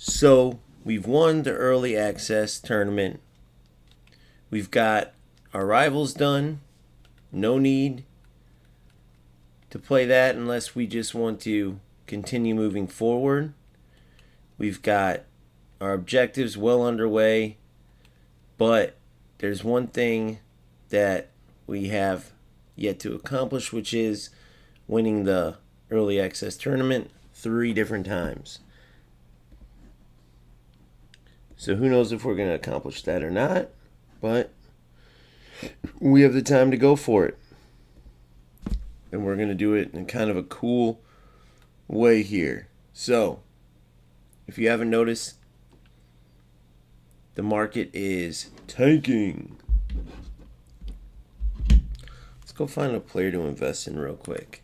So we've won the early access tournament. We've got our rivals done. No need to play that unless we just want to continue moving forward. We've got our objectives well underway, but there's one thing that we have yet to accomplish, which is winning the early access tournament 3 different times. So who knows if we're going to accomplish that or not, but we have the time to go for it. And we're going to do it in kind of a cool way here. So, if you haven't noticed, the market is tanking. Let's go find a player to invest in real quick.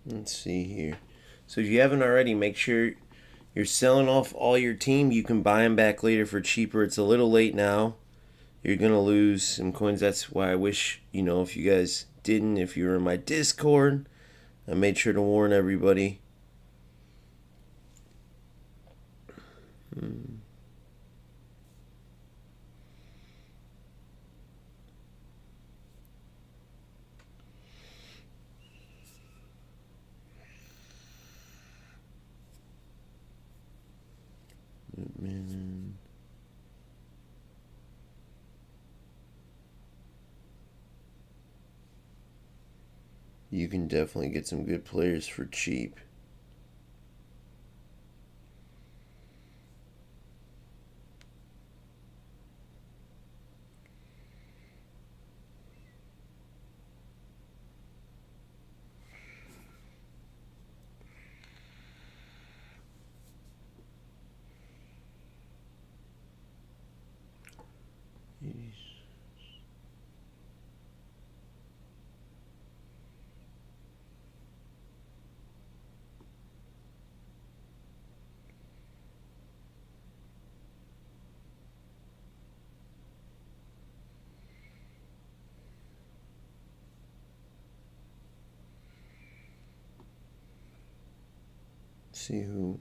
Let's see here. So if you haven't already, make sure you're selling off all your team. You can buy them back later for cheaper. It's a little late now. You're going to lose some coins. That's why I wish, if you guys didn't, if you were in my Discord, I made sure to warn everybody. You can definitely get some good players for cheap. See who.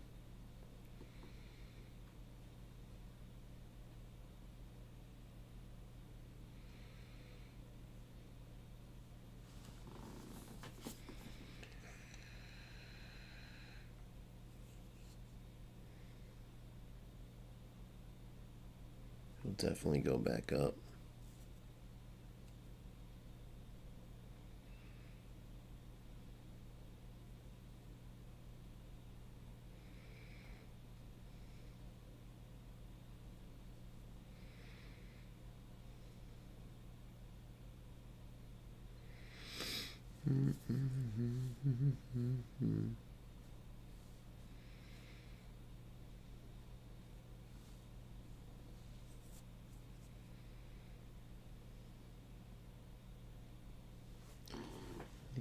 He'll definitely go back up.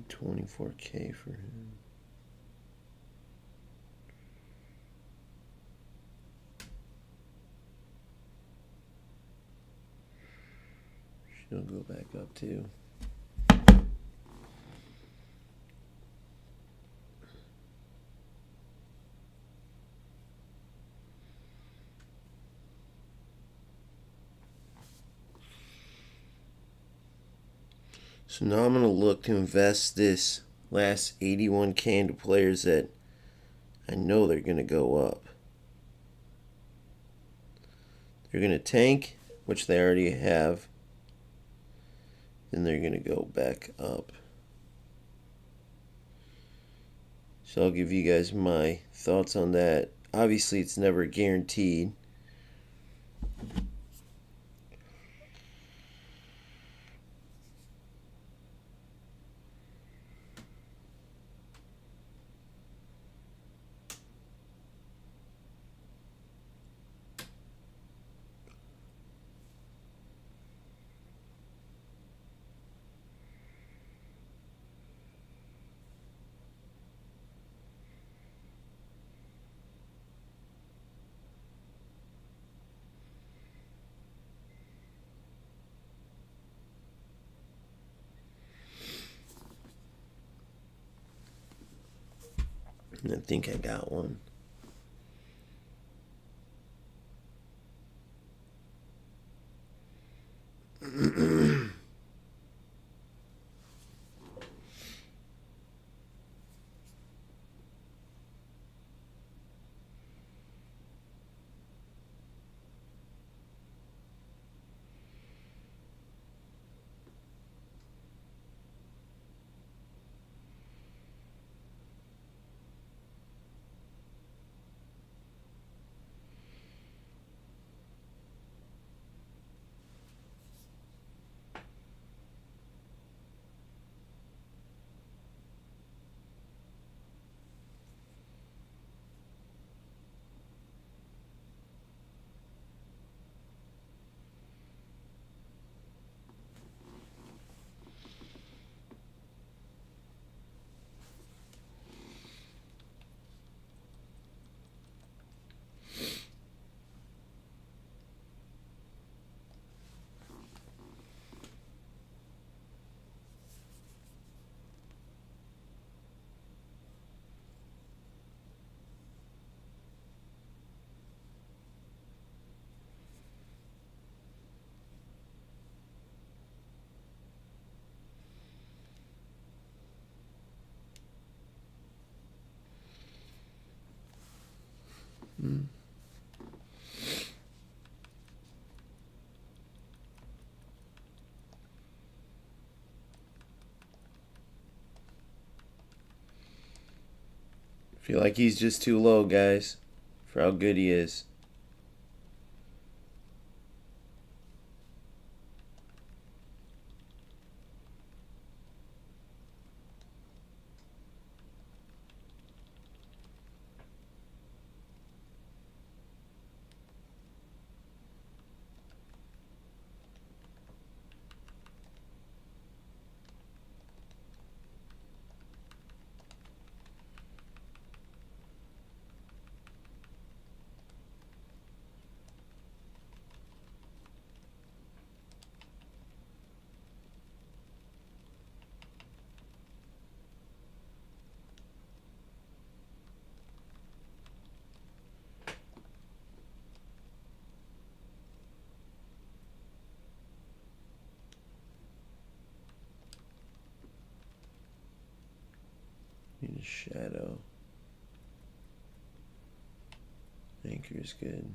$24K for him. It'll go back up too. So now I'm going to look to invest this last 81K into players that I know they're going to go up. They're going to tank, which they already have. Then they're going to go back up. So I'll give you guys my thoughts on that. Obviously, it's never guaranteed. I think I got one. Feel like he's just too low, guys, for how good he is. Need a shadow. Anchor is good.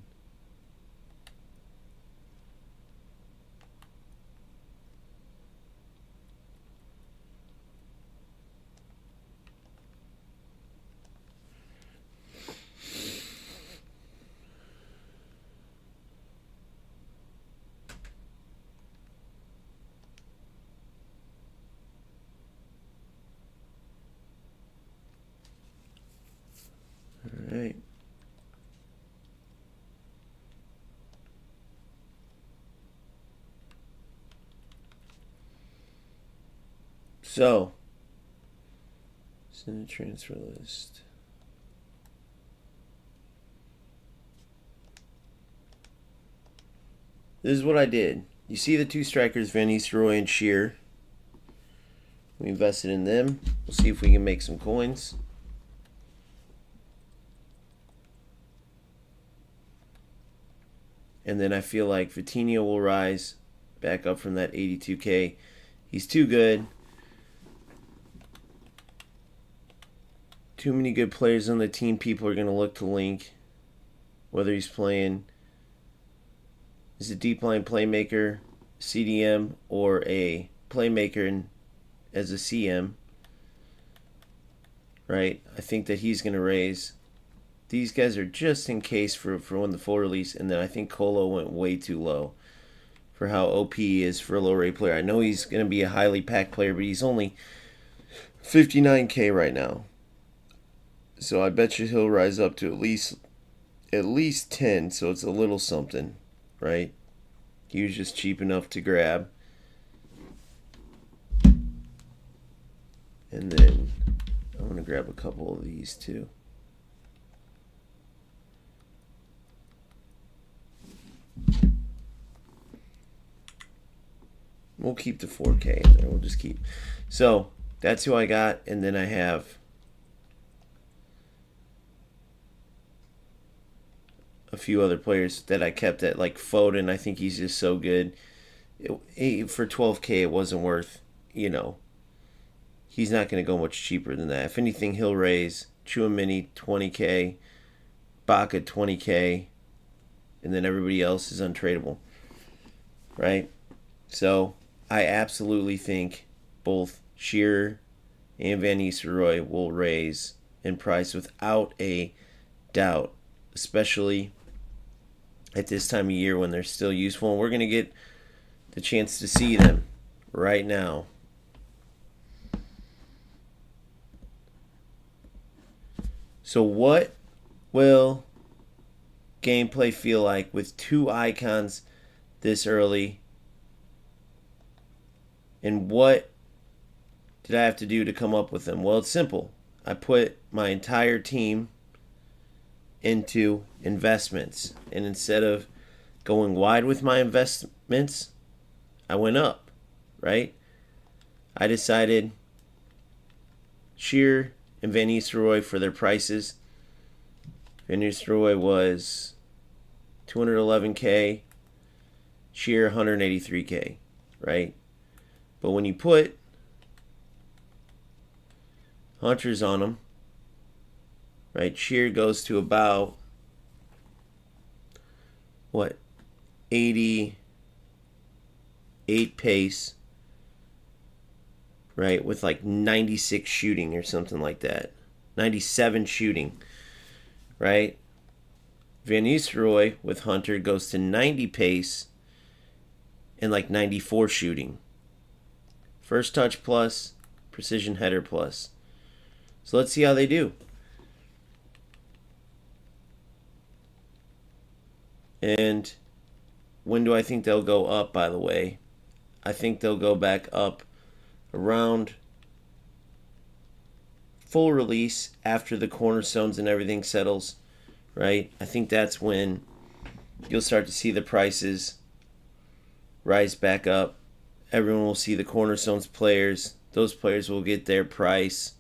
All right. So, send a transfer list. This is what I did. you see the two strikers, Van Nistelrooy and Shearer. We invested in them. We'll see if we can make some coins. And then I feel like Vitinho will rise back up from that 82K. He's too good. Too many good players on the team. People are going to look to link. Whether he's playing as a deep line playmaker, CDM, or a playmaker as a CM. Right? I think that he's going to raise. These guys are just in case for when the full release. And then I think Colo went way too low for how OP he is for a low rate player. I know he's going to be a highly packed player, but he's only 59K right now. So I bet you he'll rise up to at least 10, so it's a little something, right? He was just cheap enough to grab. And then I'm going to grab a couple of these too. We'll keep the 4K in there. We'll just keep. So that's who I got. And then I have a few other players that I kept at, like Foden. I think he's just so good. For 12K, it wasn't worth, you know. He's not going to go much cheaper than that. If anything, he'll raise Chouamini 20K, Baca 20K, and then everybody else is untradeable. Right? So I absolutely think both Shearer and Van Nistelrooy will raise in price without a doubt, especially at this time of year when they're still useful. And we're going to get the chance to see them right now. So what will gameplay feel like with two icons this early? And what did I have to do to come up with them? Well, it's simple. I put my entire team into investments. And instead of going wide with my investments, I went up, right? I decided Shearer and Van Nistelrooy for their prices. Van Nistelrooy was 211K, Shearer 183K, right? But when you put Hunters on them, right, Shearer goes to about, 88 pace, right, with like 96 shooting or something like that. 97 shooting, right? Van Nistelrooy with Hunter goes to 90 pace and like 94 shooting. First touch plus, precision header plus. So let's see how they do. And when do I think they'll go up, by the way? I think they'll go back up around full release after the cornerstones and everything settles, right? I think that's when you'll start to see the prices rise back up. Everyone will see the cornerstones players. Those players will get their price.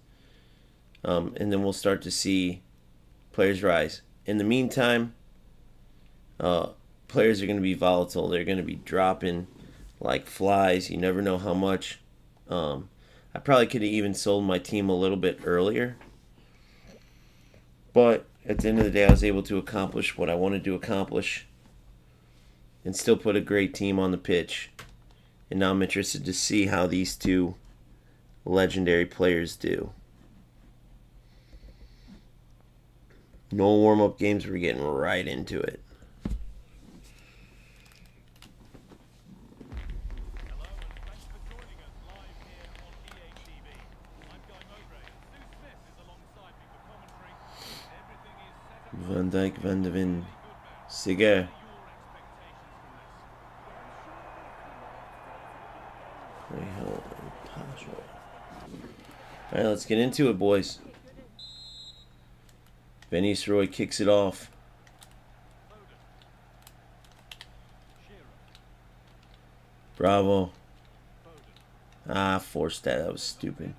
And then we'll start to see players rise. In the meantime, players are going to be volatile. They're going to be dropping like flies. You never know how much. I probably could have even sold my team a little bit earlier. But at the end of the day, I was able to accomplish what I wanted to accomplish and still put a great team on the pitch. And now I'm interested to see how these two legendary players do. No warm-up games. We're getting right into it. Van Dijk, Van de Ven, Siger. Alright, let's get into it, boys. Van Nistelrooy kicks it off. Bravo. Ah, forced that. That was stupid.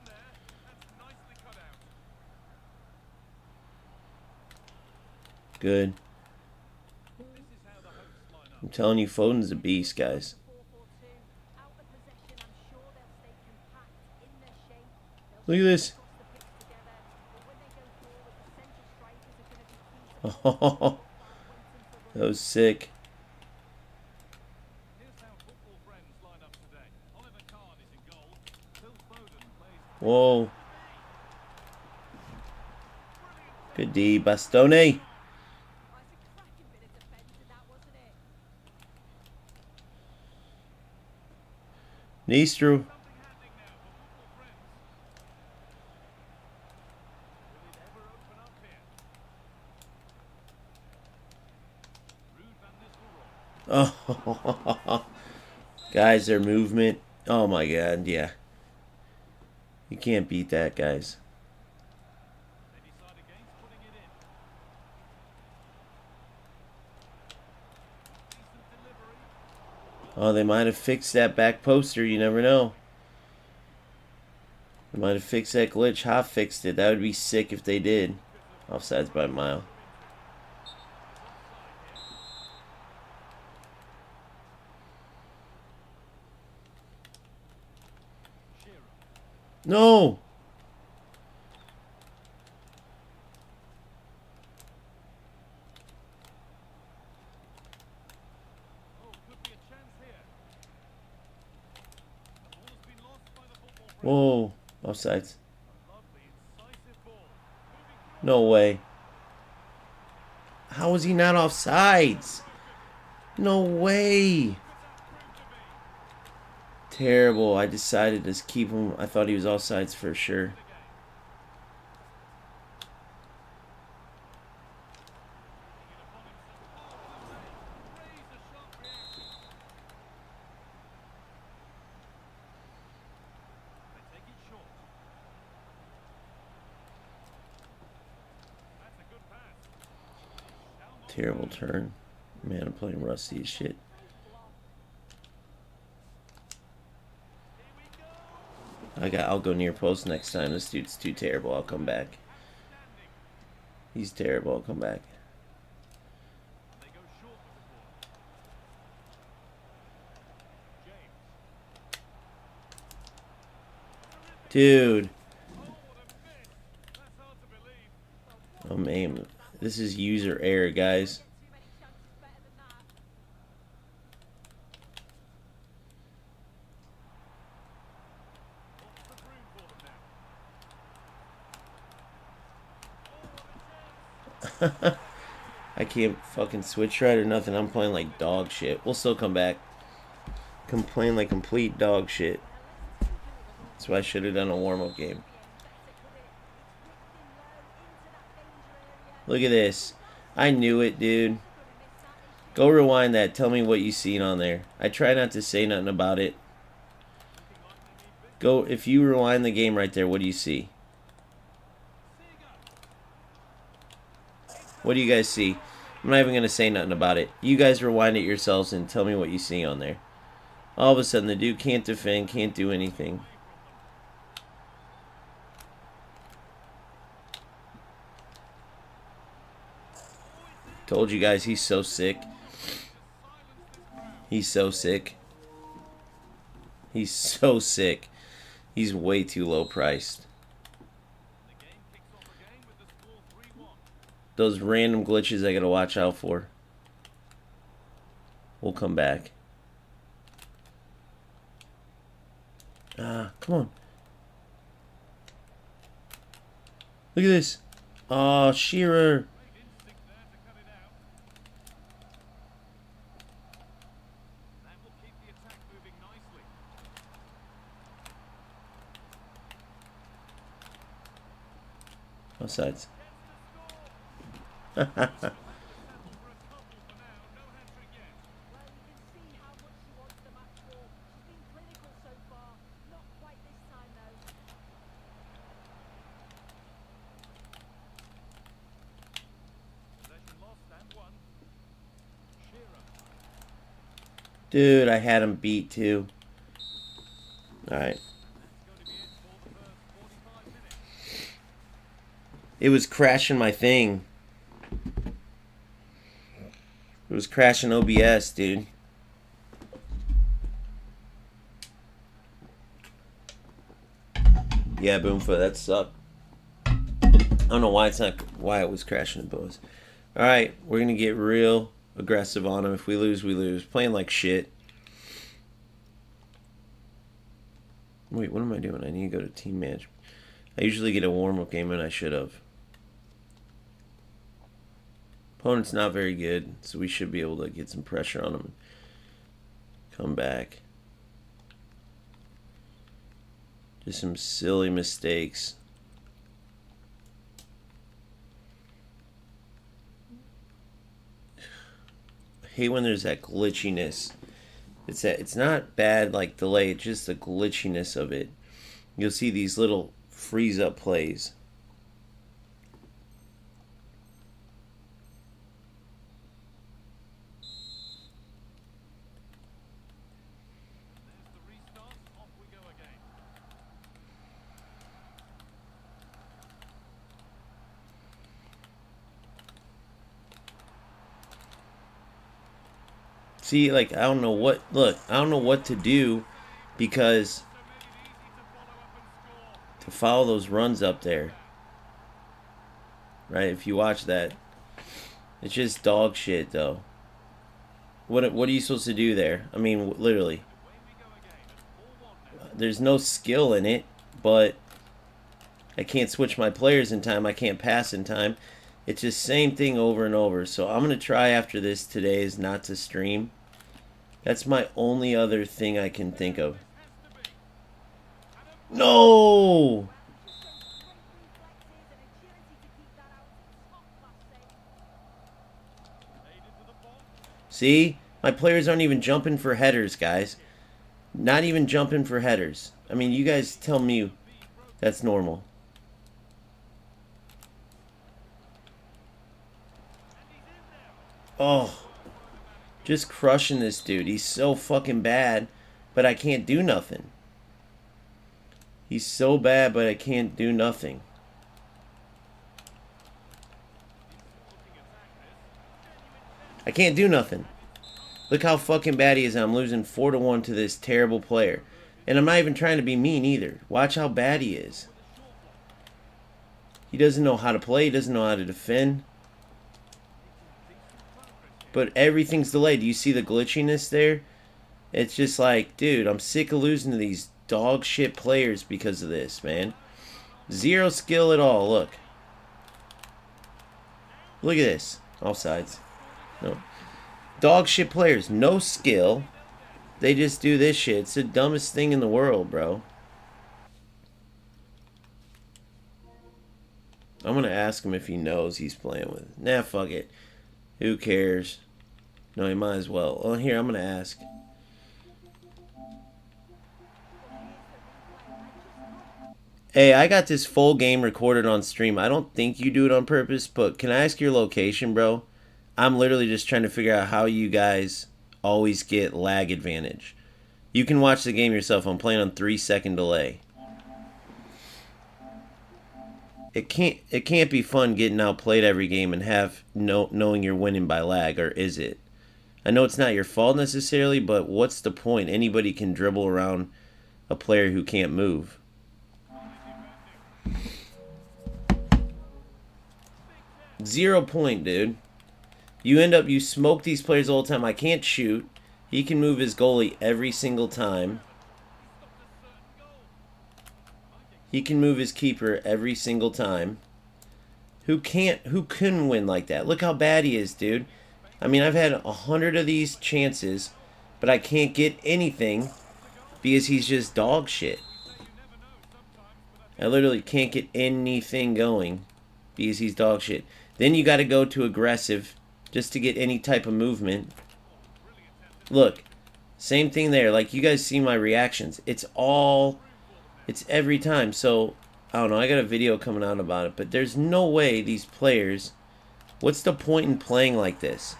Good. I'm telling you, Foden's a beast, guys. Look at this. Oh, that was sick. Whoa. Good D, Bastoni. Nistru. Oh, guys, their movement. Oh my God, yeah. You can't beat that, guys. Oh, they might have fixed that back poster. You never know. They might have fixed that glitch. Hot fixed it. That would be sick if they did. Offsides by a mile. No! Whoa. Offsides. No way. How was he not offsides? No way. Terrible. I decided to keep him. I thought he was offsides for sure. Terrible turn. Man, I'm playing rusty as shit. I'll go near post next time. This dude's too terrible. I'll come back. He's terrible. I'll come back. Dude. Oh man, this is user error, guys. I can't fucking switch right or nothing. I'm playing like dog shit. We'll still come back. Playing like complete dog shit. That's why I should have done a warm-up game. Look at this. I knew it, dude. Go rewind that. Tell me what you seen on there. I try not to say nothing about it. Go, if you rewind the game right there, what do you see? What do you guys see? I'm not even going to say nothing about it. You guys rewind it yourselves and tell me what you see on there. All of a sudden, the dude can't defend, can't do anything. Told you guys, he's so sick. He's so sick. He's so sick. He's way too low priced. Those random glitches I gotta watch out for. We'll come back. Ah, come on. Look at this. Oh, Shearer. Offsides. Dude, I had him beat too. Alright. It was crashing my thing. It was crashing OBS, dude. Yeah, Boomfoot, that sucked. I don't know why it was crashing in both. Alright, we're gonna get real aggressive on them. If we lose, we lose. Playing like shit. Wait, what am I doing? I need to go to team management. I usually get a warm-up game, and I should have. Opponent's not very good, so we should be able to get some pressure on them. Come back. Just some silly mistakes. I hate when there's that glitchiness. It's not bad like delay, it's just the glitchiness of it. You'll see these little freeze up plays. See, like, I don't know what, look, I don't know what to do because to follow those runs up there, right? If you watch that, it's just dog shit, though. What are you supposed to do there? I mean, literally. There's no skill in it, but I can't switch my players in time. I can't pass in time. It's just same thing over and over. So I'm going to try after this today is not to stream. That's my only other thing I can think of. No! See? My players aren't even jumping for headers, guys. Not even jumping for headers. I mean, you guys tell me that's normal. Oh. Just crushing this dude. He's so fucking bad, but I can't do nothing. He's so bad, but I can't do nothing. I can't do nothing. Look how fucking bad he is. I'm losing 4-1 to this terrible player. And I'm not even trying to be mean either. Watch how bad he is. He doesn't know how to play. He doesn't know how to defend. But everything's delayed. Do you see the glitchiness there? It's just like, dude, I'm sick of losing to these dog shit players because of this, man. Zero skill at all. Look. Look at this. Offsides. No. Dog shit players. No skill. They just do this shit. It's the dumbest thing in the world, bro. I'm going to ask him if he knows he's playing with. Nah, fuck it. Who cares? No, he might as well. Oh, here, I'm going to ask. Hey, I got this full game recorded on stream. I don't think you do it on purpose, but can I ask your location, bro? I'm literally just trying to figure out how you guys always get lag advantage. You can watch the game yourself. I'm playing on 3-second delay. It can't be fun getting outplayed every game and knowing you're winning by lag, or is it? I know it's not your fault necessarily, but what's the point? Anybody can dribble around a player who can't move. Zero point, dude. You smoke these players all the time. I can't shoot. He can move his goalie every single time. He can move his keeper every single time. Who can win like that? Look how bad he is, dude. I mean, I've had 100 of these chances, but I can't get anything because he's just dog shit. I literally can't get anything going because he's dog shit. Then you got to go to aggressive just to get any type of movement. Look, same thing there. Like, you guys see my reactions. It's every time. So, I don't know. I got a video coming out about it. But there's no way these players... What's the point in playing like this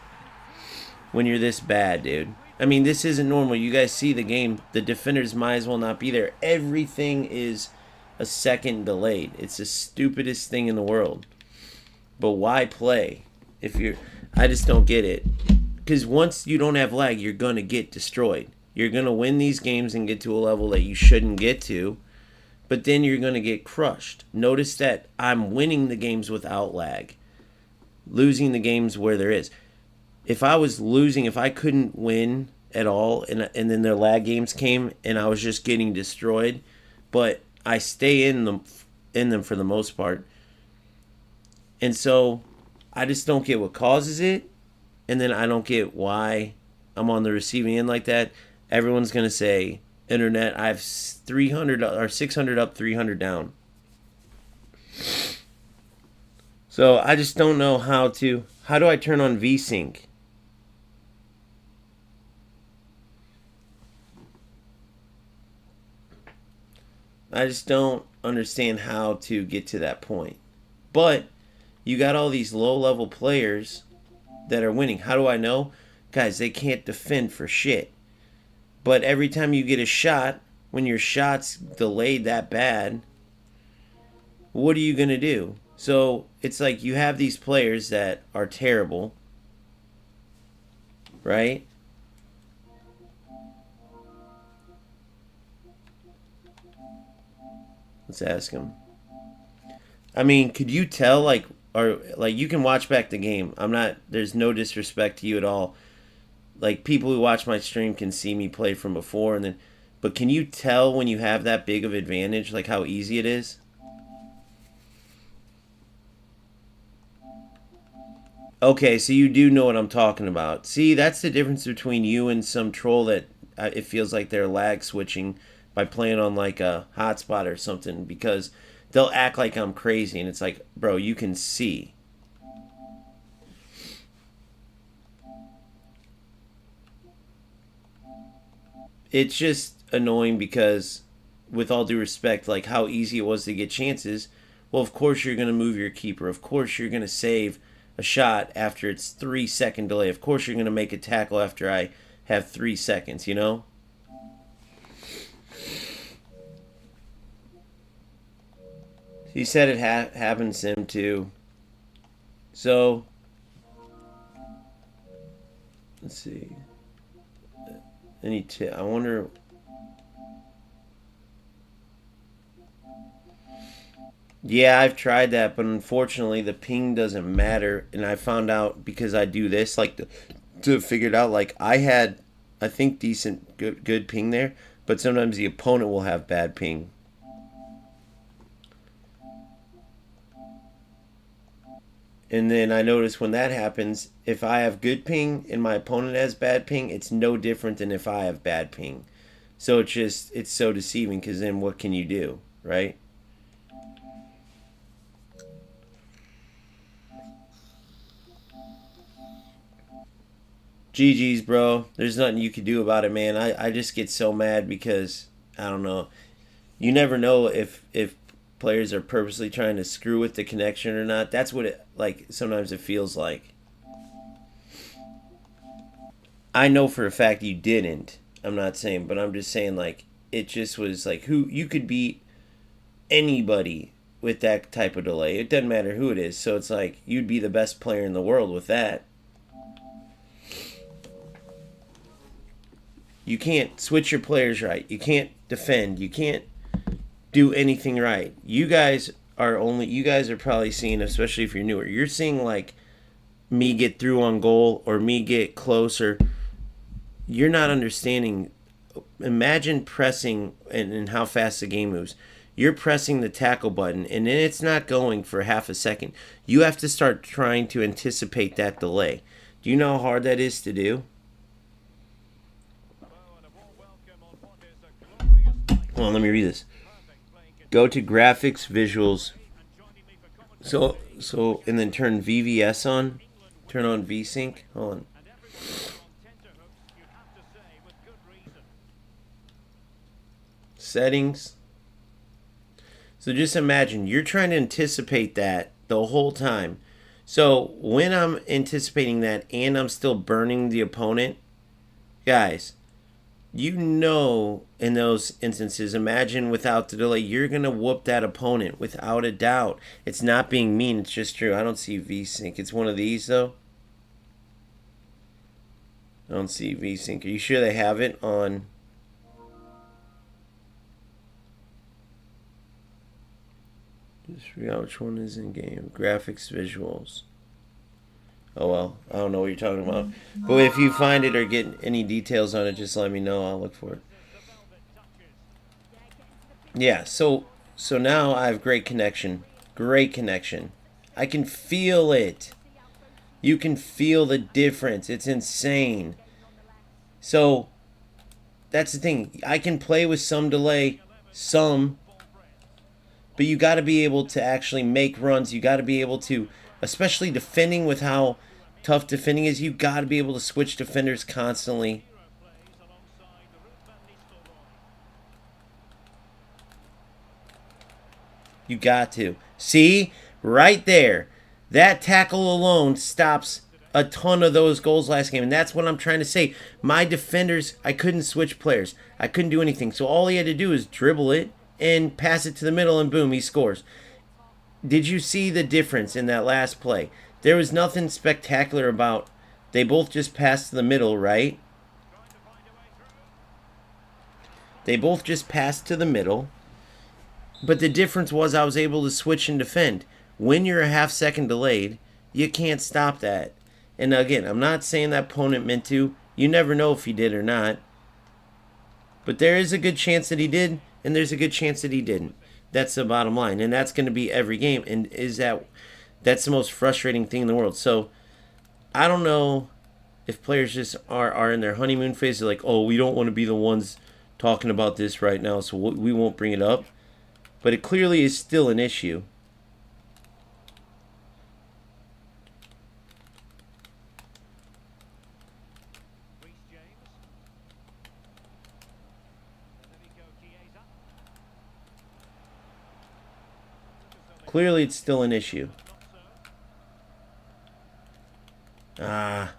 when you're this bad, dude? I mean, this isn't normal. You guys see the game. The defenders might as well not be there. Everything is a second delayed. It's the stupidest thing in the world. But why play if you're... I just don't get it. Because once you don't have lag, you're going to get destroyed. You're going to win these games and get to a level that you shouldn't get to. But then you're going to get crushed. Notice that I'm winning the games without lag. Losing the games where there is. If I was losing, if I couldn't win at all, and then their lag games came and I was just getting destroyed, but I stay in them for the most part. And so I just don't get what causes it, and then I don't get why I'm on the receiving end like that. Everyone's going to say, internet, I have 300 or 600 up, 300 down. So I just don't know how do I turn on VSync? I just don't understand how to get to that point. But you got all these low-level players that are winning. How do I know? Guys, they can't defend for shit. But every time you get a shot, when your shot's delayed that bad, what are you going to do? So it's like you have these players that are terrible, right? Let's ask him. I mean, could you tell, like, or like you can watch back the game. I'm not. There's no disrespect to you at all. Like people who watch my stream can see me play from before, and then, but can you tell when you have that big of advantage, like how easy it is? Okay, so you do know what I'm talking about. See, that's the difference between you and some troll that it feels like they're lag switching by playing on like a hotspot or something, because they'll act like I'm crazy, and it's like, bro, you can see. It's just annoying because, with all due respect, like how easy it was to get chances. Well, of course you're going to move your keeper. Of course you're going to save a shot after it's 3-second delay. Of course you're going to make a tackle after I have 3 seconds, you know? He said it happens to him too. So, let's see. I wonder. Yeah, I've tried that, but unfortunately the ping doesn't matter. And I found out because I do this, like to figure it out. Like I had, I think decent, good ping there, but sometimes the opponent will have bad ping. And then I notice when that happens, if I have good ping and my opponent has bad ping, it's no different than if I have bad ping. So it's so deceiving, because then what can you do, right? GG's, bro. There's nothing you can do about it, man. I just get so mad because, I don't know. You never know if players are purposely trying to screw with the connection or not. That's what it, like, sometimes it feels like. I know for a fact you didn't. I'm not saying, but I'm just saying, like, it just was like, who you could beat anybody with that type of delay. It doesn't matter who it is. So it's like you'd be the best player in the world with that. You can't switch your players right. You can't defend. You can't do anything right. You guys are probably seeing, especially if you're newer, you're seeing like me get through on goal or me get closer. You're not understanding. Imagine pressing and how fast the game moves. You're pressing the tackle button and then it's not going for half a second. You have to start trying to anticipate that delay. Do you know how hard that is to do? Hold on, let me read this. Go to graphics, visuals. So and then turn VVS on. Turn on VSync. Hold on. Settings. So just imagine you're trying to anticipate that the whole time. So when I'm anticipating that and I'm still burning the opponent, Guys, you know, in those instances, imagine without the delay, you're going to whoop that opponent without a doubt. It's not being mean, it's just true. I don't see V-Sync. It's one of these, though. I don't see V-Sync. Are you sure they have it on? Just forgot which one is in game. Graphics, visuals. Oh well, I don't know what you're talking about. But if you find it or get any details on it, just let me know. I'll look for it. Yeah, so now I have great connection. Great connection. I can feel it. You can feel the difference. It's insane. So that's the thing. I can play with some delay, but you got to be able to actually make runs. You got to be able to, especially defending with how tough defending is, you got to be able to switch defenders constantly. You got to. See? Right there. That tackle alone stops a ton of those goals last game. And that's what I'm trying to say. My defenders, I couldn't switch players. I couldn't do anything. So all he had to do is dribble it and pass it to the middle, and boom, he scores. Did you see the difference in that last play? There was nothing spectacular about. They both just passed to the middle, right? They both just passed to the middle. But the difference was I was able to switch and defend. When you're a half second delayed, you can't stop that. And again, I'm not saying that opponent meant to. You never know if he did or not. But there is a good chance that he did, and there's a good chance that he didn't. That's the bottom line. And that's going to be every game. And that's the most frustrating thing in the world. So I don't know if players just are in their honeymoon phase. They're like, oh, we don't want to be the ones talking about this right now, so we won't bring it up. But it clearly is still an issue. Clearly it's still an issue. Ah.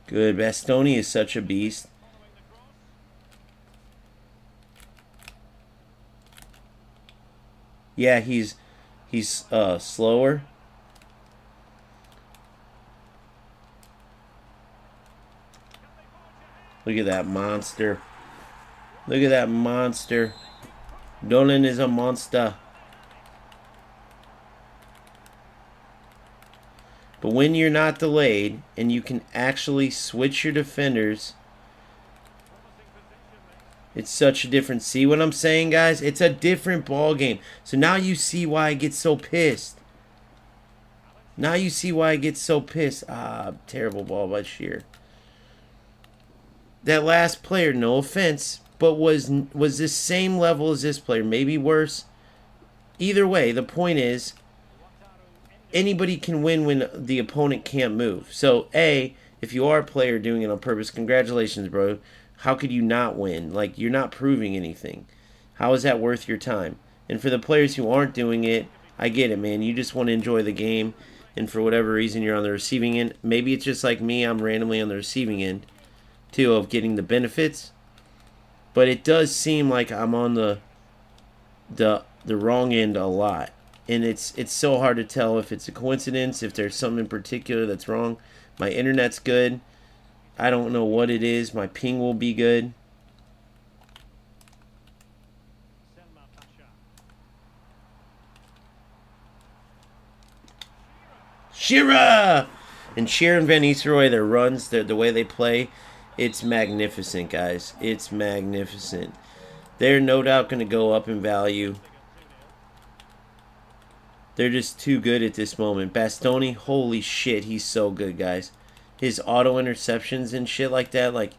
Good. Bastoni is such a beast. Yeah, he's slower. Look at that monster. Look at that monster. Dolan is a monster. But when you're not delayed and you can actually switch your defenders, it's such a difference. See what I'm saying, guys? It's a different ball game. So now you see why I get so pissed. Now you see why I get so pissed. Ah, terrible ball by Shear. That last player, no offense, but was the same level as this player, maybe worse. Either way, the point is, anybody can win when the opponent can't move. So, if you are a player doing it on purpose, congratulations, bro. How could you not win? Like, you're not proving anything. How is that worth your time? And for the players who aren't doing it, I get it, man. You just want to enjoy the game, and for whatever reason, you're on the receiving end. Maybe it's just like me. I'm randomly on the receiving end, too, of getting the benefits. But it does seem like I'm on the wrong end a lot. And it's so hard to tell if it's a coincidence, if there's something in particular that's wrong. My internet's good. I don't know what it is. My ping will be good. Shearer! And Shearer and Van Nistelrooy, their runs, the way they play, it's magnificent, guys. It's magnificent. They're no doubt going to go up in value. They're just too good at this moment. Bastoni, holy shit, he's so good, guys. His auto interceptions and shit like that, like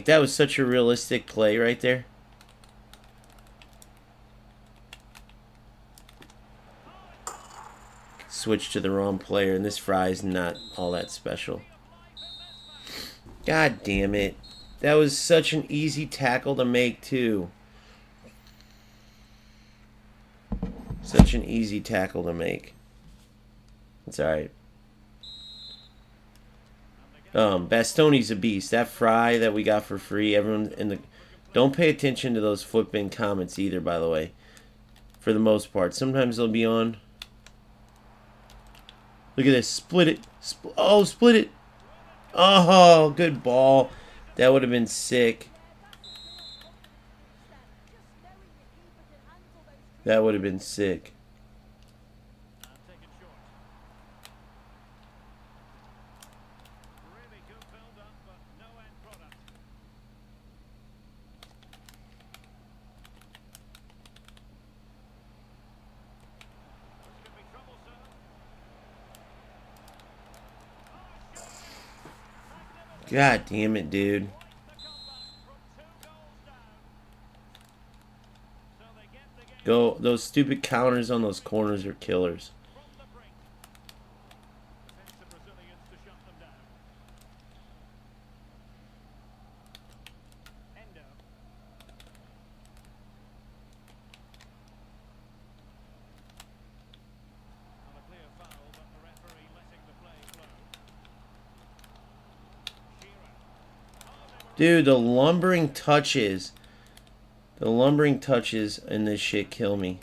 that was such a realistic play right there. Switch to the wrong player, and this Fry's not all that special. God damn it. That was such an easy tackle to make, too. Such an easy tackle to make. It's alright. Bastoni's a beast. That fry that we got for free, everyone in the... Don't pay attention to those flipping comments either, by the way. For the most part. Sometimes they'll be on. Look at this. Split it. Oh, split it. Oh, good ball. That would have been sick. That would have been sick. God damn it, dude. Go, those stupid counters on those corners are killers. Dude, the lumbering touches. The lumbering touches in this shit kill me.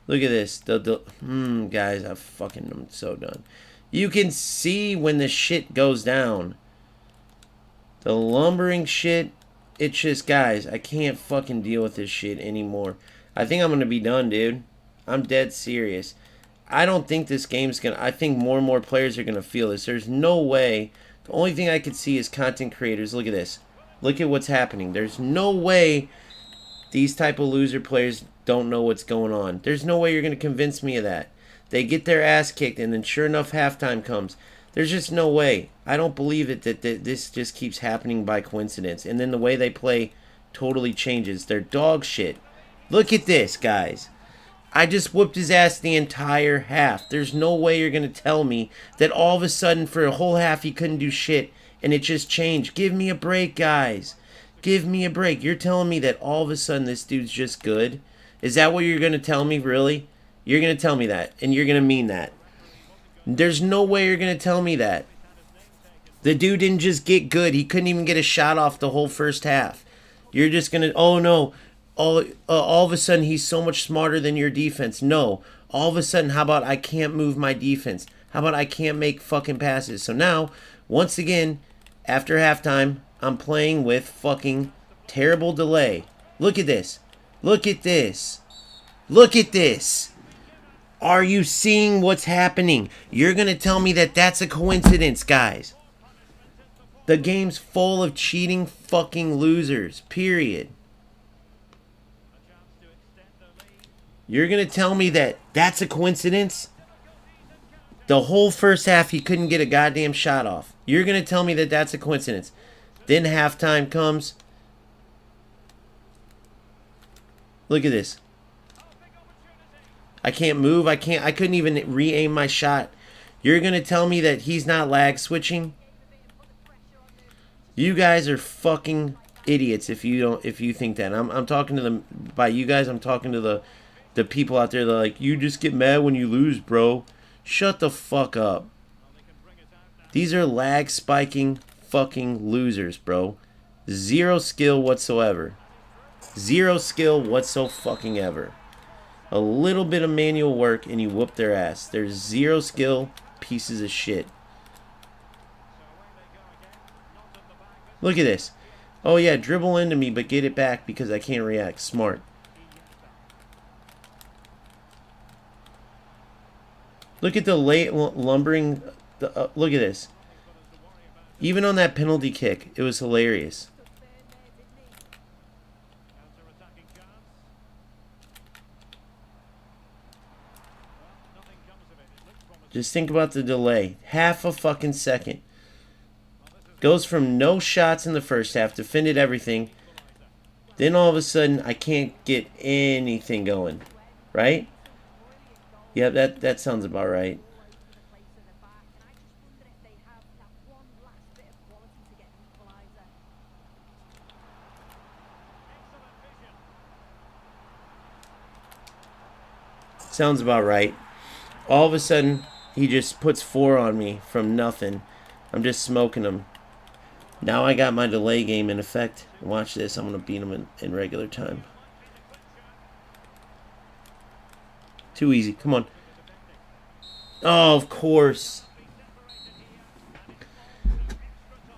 Look at this. Guys, I'm so done. You can see when the shit goes down. The lumbering shit, it's just, guys, I can't fucking deal with this shit anymore. I think I'm going to be done, dude. I'm dead serious. I don't think this game's going to... I think more and more players are going to feel this. There's no way. The only thing I could see is content creators. Look at this. Look at what's happening. There's no way these type of loser players don't know what's going on. There's no way you're going to convince me of that. They get their ass kicked, and then sure enough, halftime comes. There's just no way. I don't believe it that this just keeps happening by coincidence. And then the way they play totally changes. They're dog shit. Look at this, guys. I just whooped his ass the entire half. There's no way you're going to tell me that all of a sudden for a whole half he couldn't do shit and it just changed. Give me a break, guys. Give me a break. You're telling me that all of a sudden this dude's just good? Is that what you're going to tell me, really? You're going to tell me that, and you're going to mean that. There's no way you're going to tell me that. The dude didn't just get good. He couldn't even get a shot off the whole first half. You're just going to, oh no, all of a sudden he's so much smarter than your defense. No. All of a sudden, how about I can't move my defense? How about I can't make fucking passes? So now, once again, after halftime, I'm playing with fucking terrible delay. Look at this. Look at this. Look at this. Are you seeing what's happening? You're going to tell me that that's a coincidence, guys. The game's full of cheating fucking losers. Period. You're going to tell me that that's a coincidence? The whole first half he couldn't get a goddamn shot off. You're going to tell me that that's a coincidence. Then halftime comes. Look at this. I can't move. I couldn't even re-aim my shot. You're going to tell me that he's not lag switching? You guys are fucking idiots if you think that. I'm talking to them. By you guys, I'm talking to the people out there that are like, you just get mad when you lose, bro. Shut the fuck up. These are lag spiking fucking losers, bro. Zero skill whatsoever. Zero skill whatso-fucking-ever. A little bit of manual work and you whoop their ass. There's zero skill, pieces of shit. Look at this. Oh yeah, dribble into me but get it back because I can't react. Smart. Look at the late lumbering. Look at this. Even on that penalty kick, it was hilarious. Just think about the delay. Half a fucking second. Goes from no shots in the first half, defended everything. Then all of a sudden, I can't get anything going. right? Yeah, that sounds about right. Sounds about right. All of a sudden, he just puts 4 on me from nothing. I'm just smoking him. Now I got my delay game in effect. Watch this. I'm going to beat him in regular time. Too easy. Come on. Oh, of course.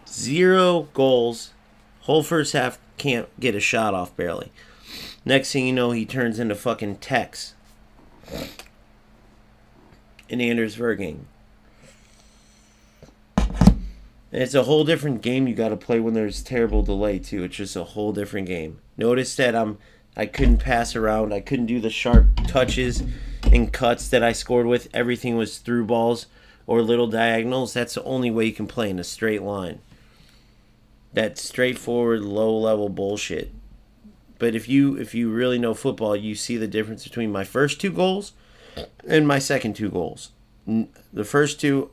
0 goals. Whole first half can't get a shot off barely. Next thing you know, he turns into fucking Tex in Anders Verging. And it's a whole different game you got to play when there's terrible delay too. It's just a whole different game. Notice that I couldn't pass around. I couldn't do the sharp touches and cuts that I scored with. Everything was through balls or little diagonals. That's the only way you can play in a straight line. That straightforward, low-level bullshit. But if you really know football, you see the difference between my first 2 goals and my second 2 goals. The first 2,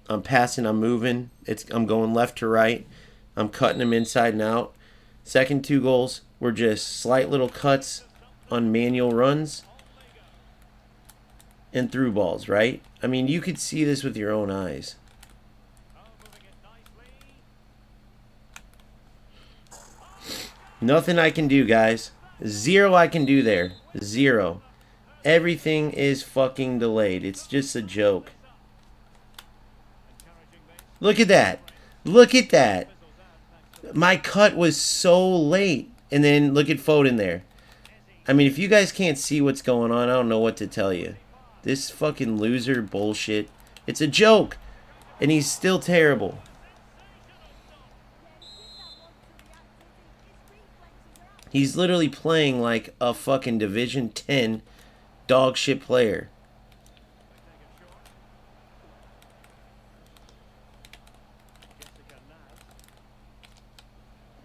I'm passing, I'm moving, I'm going left to right, I'm cutting them inside and out. Second 2 goals were just slight little cuts on manual runs and through balls, right? I mean, you could see this with your own eyes. Nothing I can do, guys. 0 I can do there. 0. Everything is fucking delayed. It's just a joke. Look at that. Look at that. My cut was so late. And then look at Foden there. I mean, if you guys can't see what's going on, I don't know what to tell you. This fucking loser bullshit. It's a joke. And he's still terrible. He's literally playing like a fucking Division 10 dog shit player.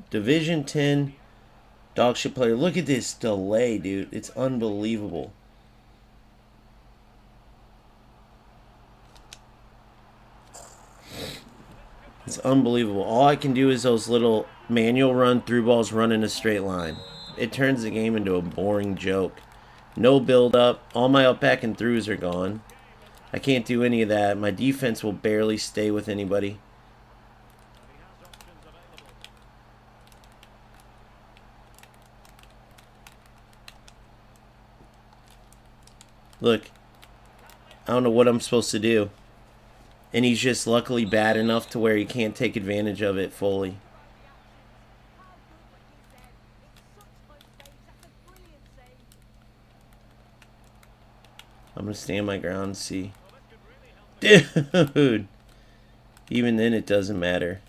Division 10 dog shit player. Look at this delay, dude. It's unbelievable. It's unbelievable. All I can do is those little manual run through balls run in a straight line. It turns the game into a boring joke. No build up. All my up, back, and throughs are gone. I can't do any of that. My defense will barely stay with anybody. Look. I don't know what I'm supposed to do. And he's just luckily bad enough to where he can't take advantage of it fully. I'm going to stand my ground and see. Dude. Even then it doesn't matter.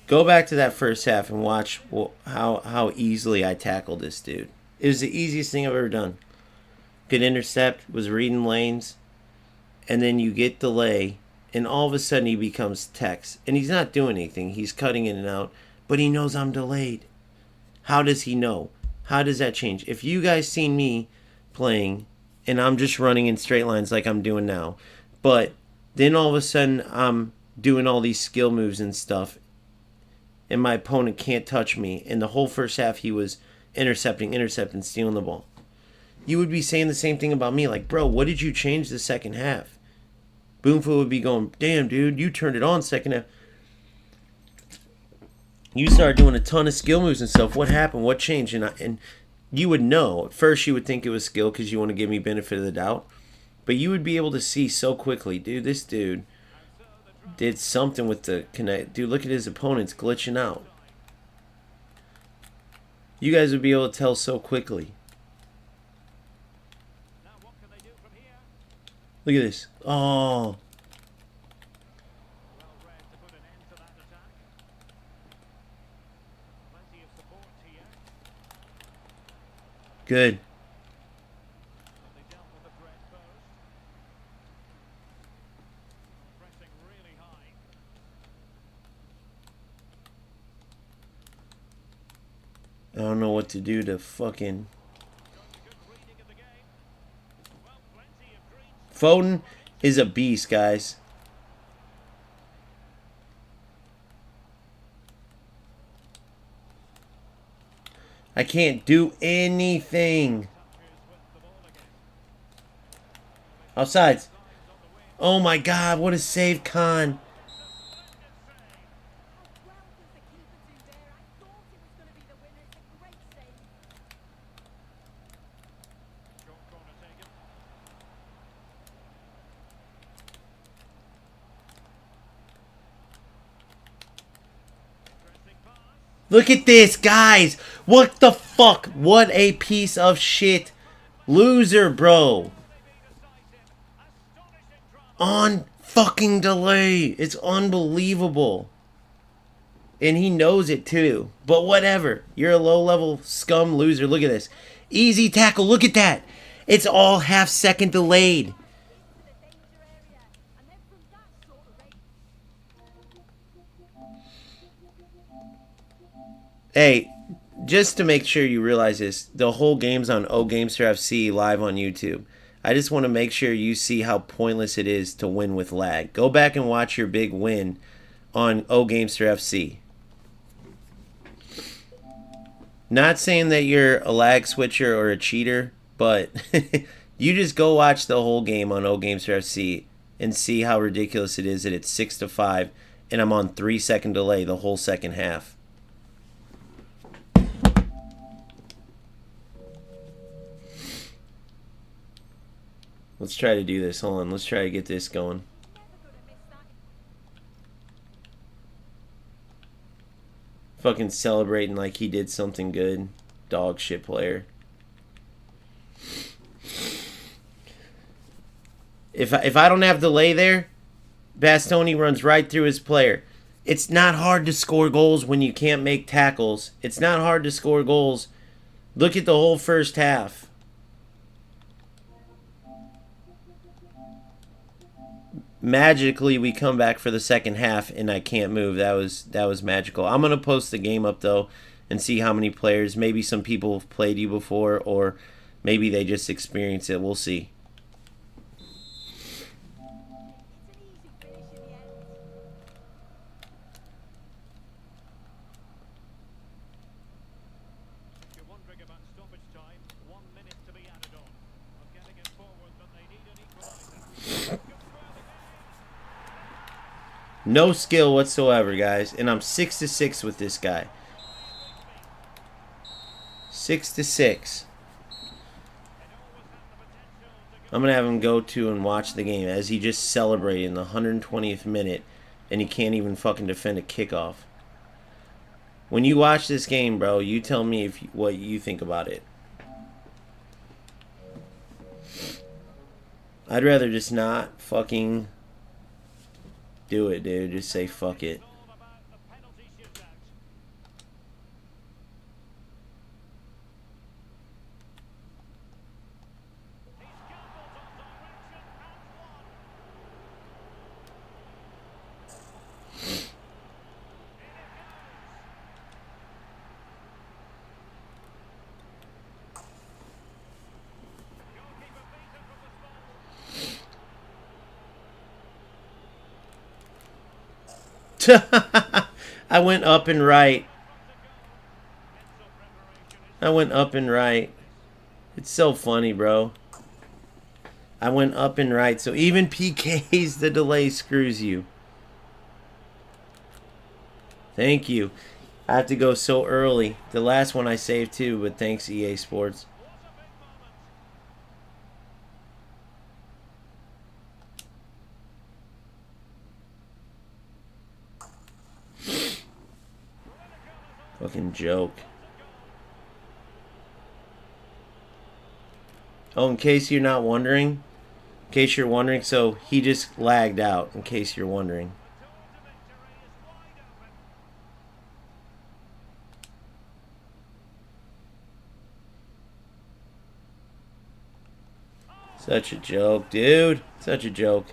Go back to that first half and watch how easily I tackled this dude. It was the easiest thing I've ever done. Good intercept, was reading lanes, and then you get delay, and all of a sudden he becomes Tex. And he's not doing anything. He's cutting in and out, but he knows I'm delayed. How does he know? How does that change? If you guys seen me playing, and I'm just running in straight lines like I'm doing now, but then all of a sudden I'm doing all these skill moves and stuff, and my opponent can't touch me, and the whole first half he was intercepting, stealing the ball. You would be saying the same thing about me, like, bro, what did you change the second half? Boomfoot would be going, damn, dude, you turned it on second half. You started doing a ton of skill moves and stuff. What happened? What changed? And you would know. At first, you would think it was skill because you want to give me benefit of the doubt. But you would be able to see so quickly, dude, this dude did something with the connect. Dude, look at his opponents glitching out. You guys would be able to tell so quickly. Look at this. Oh. Good. I don't know what to do to fucking... Foden is a beast, guys. I can't do anything. Offsides. Oh my god, what a save, Khan. Look at this, guys. What the fuck? What a piece of shit. Loser, bro. On fucking delay. It's unbelievable. And he knows it too. But whatever. You're a low-level scum loser. Look at this. Easy tackle. Look at that. It's all half-second delayed. Hey, just to make sure you realize this, the whole game's on OGamester FC live on YouTube. I just want to make sure you see how pointless it is to win with lag. Go back and watch your big win on OGamester FC. Not saying that you're a lag switcher or a cheater, but you just go watch the whole game on OGamester FC and see how ridiculous it is that it's 6-5 and I'm on 3-second delay the whole second half. Let's try to do this. Hold on. Let's try to get this going. Fucking celebrating like he did something good. Dog shit player. If I don't have delay there, Bastoni runs right through his player. It's not hard to score goals when you can't make tackles. It's not hard to score goals. Look at the whole first half. Magically, we come back for the second half, and I can't move. That was magical. I'm going to post the game up, though, and see how many players. Maybe some people have played you before, or maybe they just experienced it. We'll see. No skill whatsoever, guys. And I'm 6-6 with this guy. 6-6. I'm going to have him go to and watch the game as he just celebrated in the 120th minute and he can't even fucking defend a kickoff. When you watch this game, bro, you tell me what you think about it. I'd rather just not fucking do it, dude. Just say fuck it. I went up and right. I went up and right. It's so funny, bro. I went up and right. So even PKs, the delay screws you. Thank you. I have to go so early. The last one I saved too, but thanks EA Sports. Fucking joke. Oh, in case you're not wondering. In case you're wondering, so he just lagged out, in case you're wondering. Such a joke, dude. Such a joke.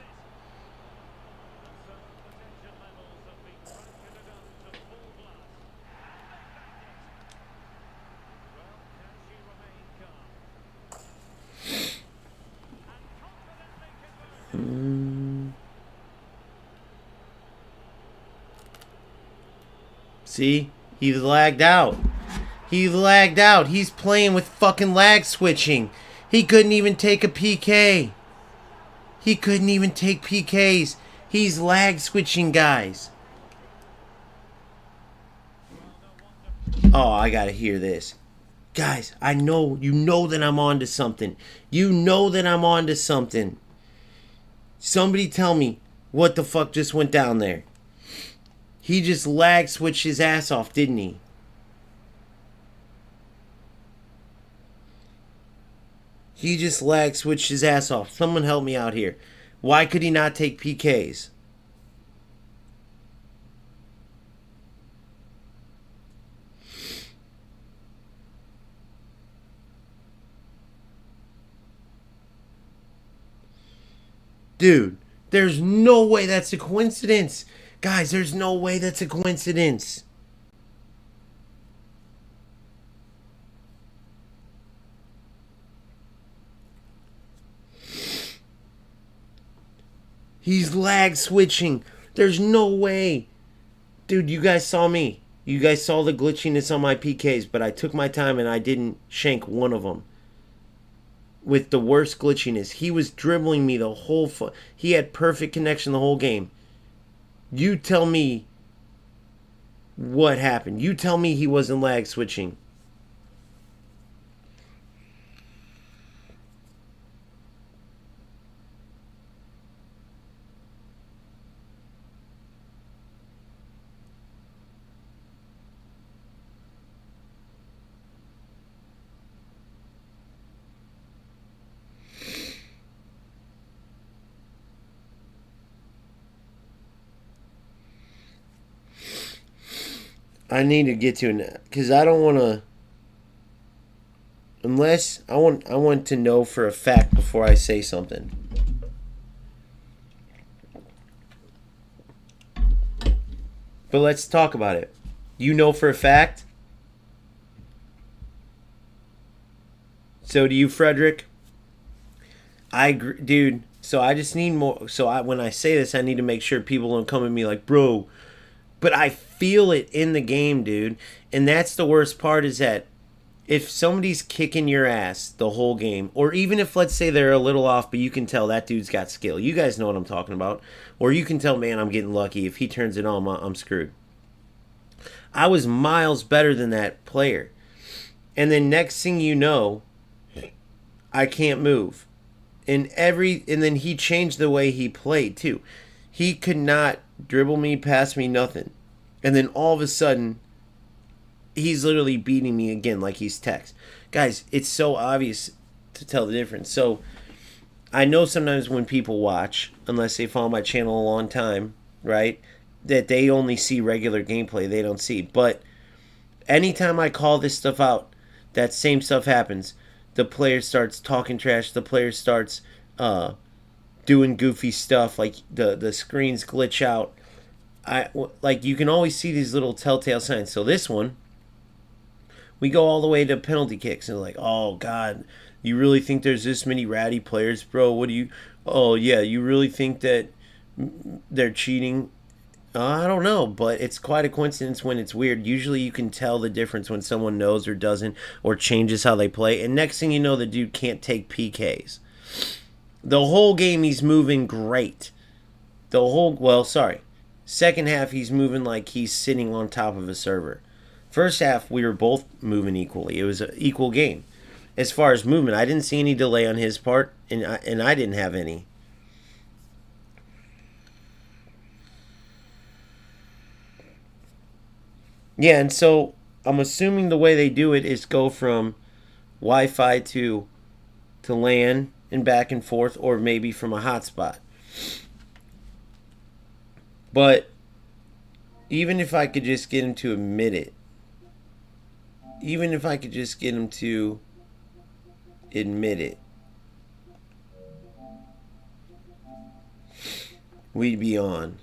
See? He lagged out. He lagged out. He's playing with fucking lag switching. He couldn't even take a PK. He couldn't even take PKs. He's lag switching, guys. Oh, I gotta hear this. Guys, I know, you know that I'm on to something. You know that I'm on to something. Somebody tell me what the fuck just went down there. He just lag switched his ass off, didn't he? He just lag switched his ass off. Someone help me out here. Why could he not take PKs? Dude, there's no way that's a coincidence. Guys, there's no way that's a coincidence. He's lag switching. There's no way. Dude, you guys saw me. You guys saw the glitchiness on my PKs, but I took my time and I didn't shank one of them. With the worst glitchiness. He was dribbling me the whole... He had perfect connection the whole game. You tell me what happened. You tell me he wasn't lag switching. I need to get to it because I don't want to. Unless I want to know for a fact before I say something. But let's talk about it. You know for a fact? So do you, Frederick? I agree, dude. So I just need more. So when I say this, I need to make sure people don't come at me like, bro. But I feel it in the game, dude. And that's the worst part is that if somebody's kicking your ass the whole game, or even if, let's say, they're a little off, but you can tell that dude's got skill. You guys know what I'm talking about. Or you can tell, man, I'm getting lucky. If he turns it on, I'm screwed. I was miles better than that player. And then next thing you know, I can't move. And then he changed the way he played, too. He could not dribble me, pass me, nothing. And then all of a sudden, he's literally beating me again like he's Tex. Guys, it's so obvious to tell the difference. So, I know sometimes when people watch, unless they follow my channel a long time, right, that they only see regular gameplay. They don't see. But anytime I call this stuff out, that same stuff happens. The player starts talking trash. The player starts doing goofy stuff. Like the screens glitch out. Like you can always see these little telltale signs. So this one, we go all the way to penalty kicks. And like, oh, God, you really think there's this many ratty players, bro? What do you... Oh, yeah, you really think that they're cheating? I don't know, but it's quite a coincidence when it's weird. Usually you can tell the difference when someone knows or doesn't or changes how they play. And next thing you know, the dude can't take PKs. The whole game he's moving great. Second half he's moving like he's sitting on top of a server. First half we were both moving equally. It was an equal game. As far as movement, I didn't see any delay on his part, and I didn't have any. Yeah, and so I'm assuming the way they do it is go from Wi-Fi to LAN and back and forth, or maybe from a hotspot. But even if I could just get him to admit it, we'd be on.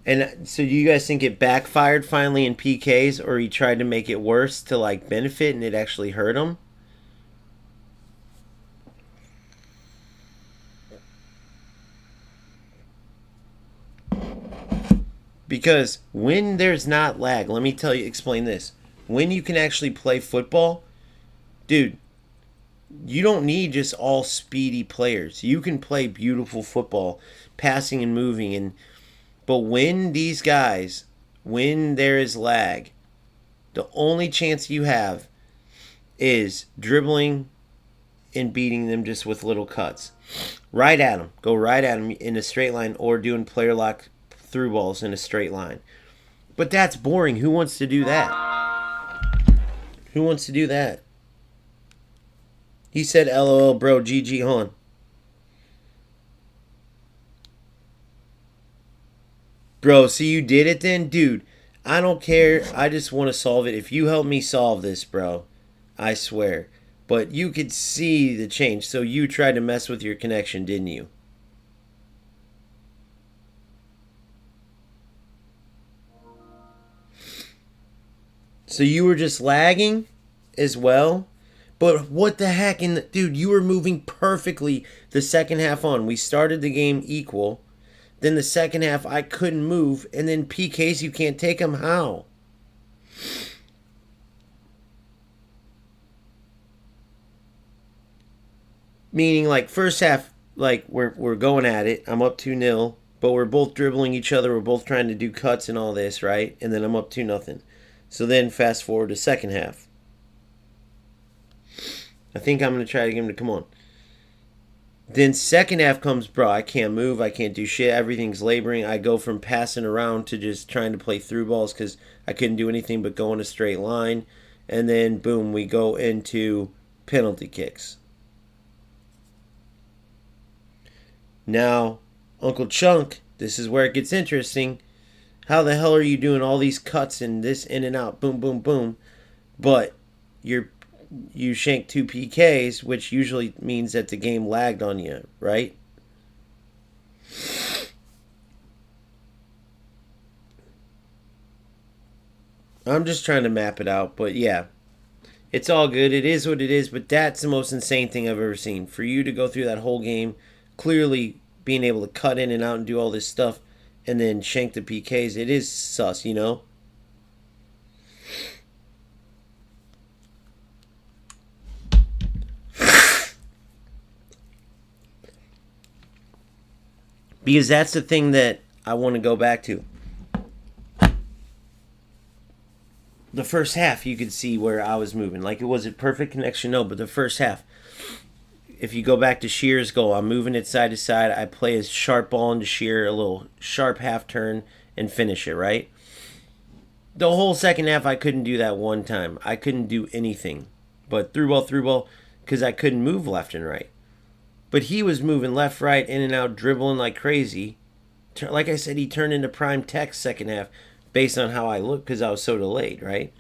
And so do you guys think it backfired finally in PKs, or he tried to make it worse to like benefit and it actually hurt him? Because when there's not lag, let me explain this. When you can actually play football, dude, you don't need just all speedy players. You can play beautiful football, passing and moving. But when these guys, when there is lag, the only chance you have is dribbling and beating them just with little cuts. Right at them. Go right at them in a straight line, or doing player lock through balls in a straight line. But that's boring. Who wants to do that? Who wants to do that? He said, LOL, bro, GG, hold on. Bro, so you did it then? Dude, I don't care. I just want to solve it. If you help me solve this, bro, I swear. But you could see the change. So you tried to mess with your connection, didn't you? So you were just lagging as well? But what the heck? Dude, you were moving perfectly the second half on. We started the game equal. Then the second half, I couldn't move. And then PKs, you can't take them. How? Meaning, like, first half, like, we're going at it. I'm up 2-0. But we're both dribbling each other. We're both trying to do cuts and all this, right? And then I'm up 2-0. So then fast forward to second half. I think I'm going to try to get him to come on. Then second half comes, bro, I can't move. I can't do shit. Everything's laboring. I go from passing around to just trying to play through balls because I couldn't do anything but go in a straight line. And then, boom, we go into penalty kicks. Now, Uncle Chunk, this is where it gets interesting. How the hell are you doing all these cuts and this in and out, boom, boom, boom, but you shank 2 PKs, which usually means that the game lagged on you, right? I'm just trying to map it out, but yeah. It's all good. It is what it is, but that's the most insane thing I've ever seen. For you to go through that whole game, clearly being able to cut in and out and do all this stuff, and then shank the PKs, it is sus, you know? Because that's the thing that I want to go back to. The first half, you could see where I was moving. Like, it was a perfect connection, no, but the first half, if you go back to Shear's goal, I'm moving it side to side. I play a sharp ball into Shear, a little sharp half turn, and finish it, right? The whole second half, I couldn't do that one time. I couldn't do anything but through ball, because I couldn't move left and right. But he was moving left, right, in and out, dribbling like crazy. Like I said, he turned into prime tech second half based on how I looked because I was so delayed, right?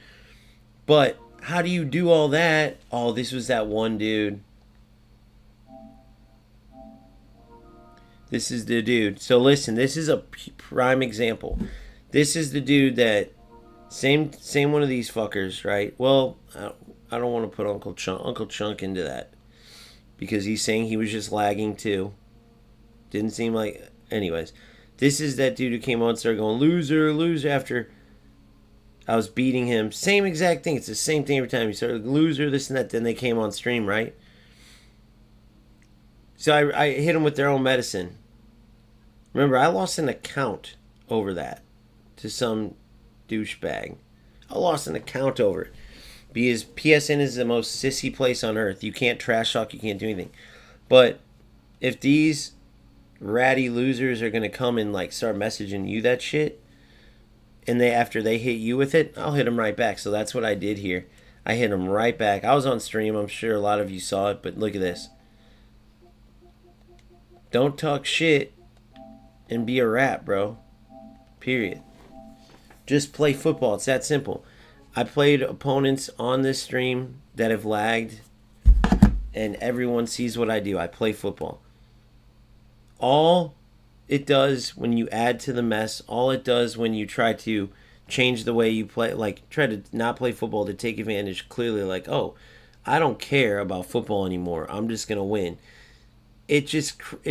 But how do you do all that? Oh, this was that one dude. This is the dude. So listen, this is a prime example. This is the dude that same one of these fuckers, right? Well, I don't want to put Uncle Chunk into that because he's saying he was just lagging too. Didn't seem like, anyways. This is that dude who came on and started going loser, loser after I was beating him. Same exact thing. It's the same thing every time. He started loser, this and that. Then they came on stream, right? So I hit them with their own medicine. Remember, I lost an account over that to some douchebag. I lost an account over it. Because PSN is the most sissy place on earth. You can't trash talk, you can't do anything. But if these ratty losers are going to come and like start messaging you that shit, and after they hit you with it, I'll hit them right back. So that's what I did here. I hit them right back. I was on stream. I'm sure a lot of you saw it, but look at this. Don't talk shit and be a rat, bro. Period. Just play football. It's that simple. I played opponents on this stream that have lagged, and everyone sees what I do. I play football. All it does when you add to the mess, all it does when you try to change the way you play, like try to not play football to take advantage, clearly like, oh, I don't care about football anymore. I'm just going to win. It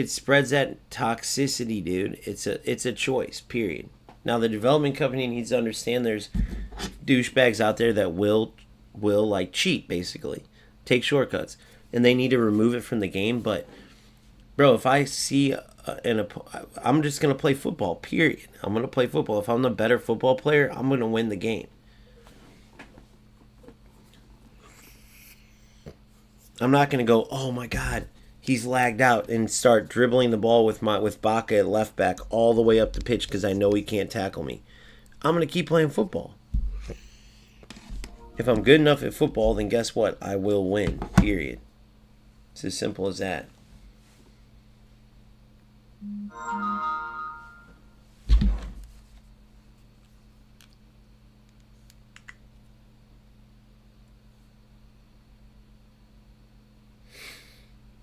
spreads that toxicity, dude. It's a choice, period. Now the development company needs to understand there's douchebags out there that will like cheat, basically take shortcuts, and they need to remove it from the game. But bro, if I see I'm just gonna play football. Period. I'm gonna play football. If I'm the better football player, I'm gonna win the game. I'm not gonna go, oh my god, he's lagged out, and start dribbling the ball with Baca at left back all the way up the pitch because I know he can't tackle me. I'm gonna keep playing football. If I'm good enough at football, then guess what? I will win. Period. It's as simple as that.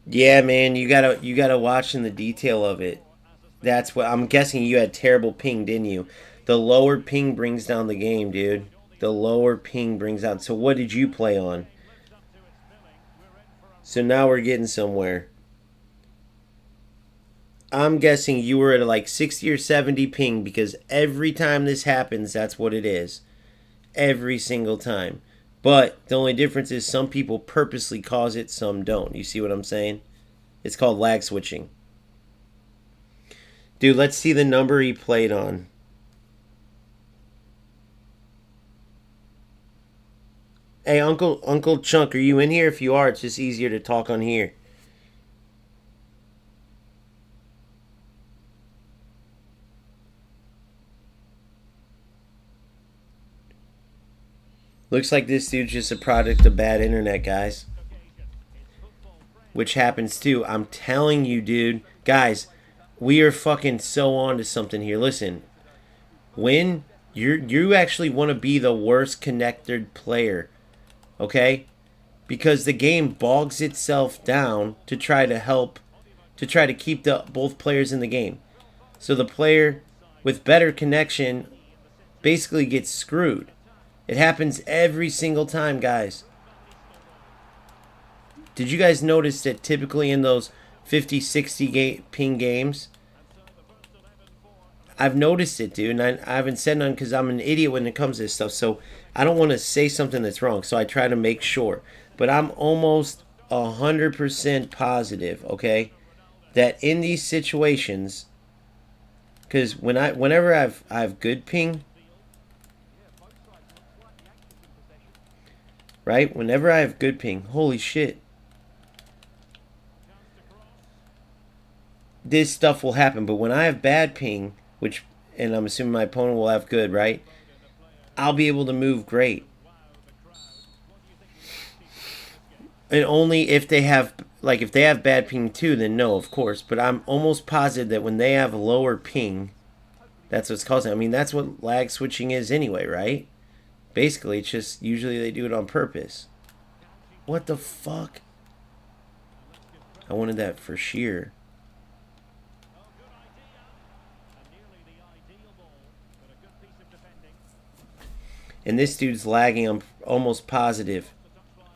Yeah, man, you gotta watch in the detail of it. That's what I'm guessing. You had terrible ping, didn't you? The lower ping brings down the game, dude. The lower ping brings down. So what did you play on? So now we're getting somewhere. I'm guessing you were at like 60 or 70 ping, because every time this happens, that's what it is. Every single time. But the only difference is some people purposely cause it, some don't. You see what I'm saying? It's called lag switching. Dude, let's see the number he played on. Hey, Uncle Chunk, are you in here? If you are, it's just easier to talk on here. Looks like this dude's just a product of bad internet, guys. Which happens too. I'm telling you, dude. Guys, we are fucking so on to something here. Listen. When you actually want to be the worst connected player. Okay? Because the game bogs itself down to try to keep both players in the game. So the player with better connection basically gets screwed. It happens every single time, guys. Did you guys notice that typically in those 50, 60 ping games, I've noticed it, dude, and I haven't said none because I'm an idiot when it comes to this stuff, so I don't want to say something that's wrong, so I try to make sure. But I'm almost 100% positive, okay, that in these situations, because whenever I have good ping, right? Whenever I have good ping, holy shit, this stuff will happen. But when I have bad ping, and I'm assuming my opponent will have good, right? I'll be able to move great. And only if they have bad ping too, then no, of course. But I'm almost positive that when they have lower ping, that's what's causing it. I mean, that's what lag switching is anyway, right? Basically, it's just usually they do it on purpose. What the fuck? I wanted that for sheer. And this dude's lagging, I'm almost positive.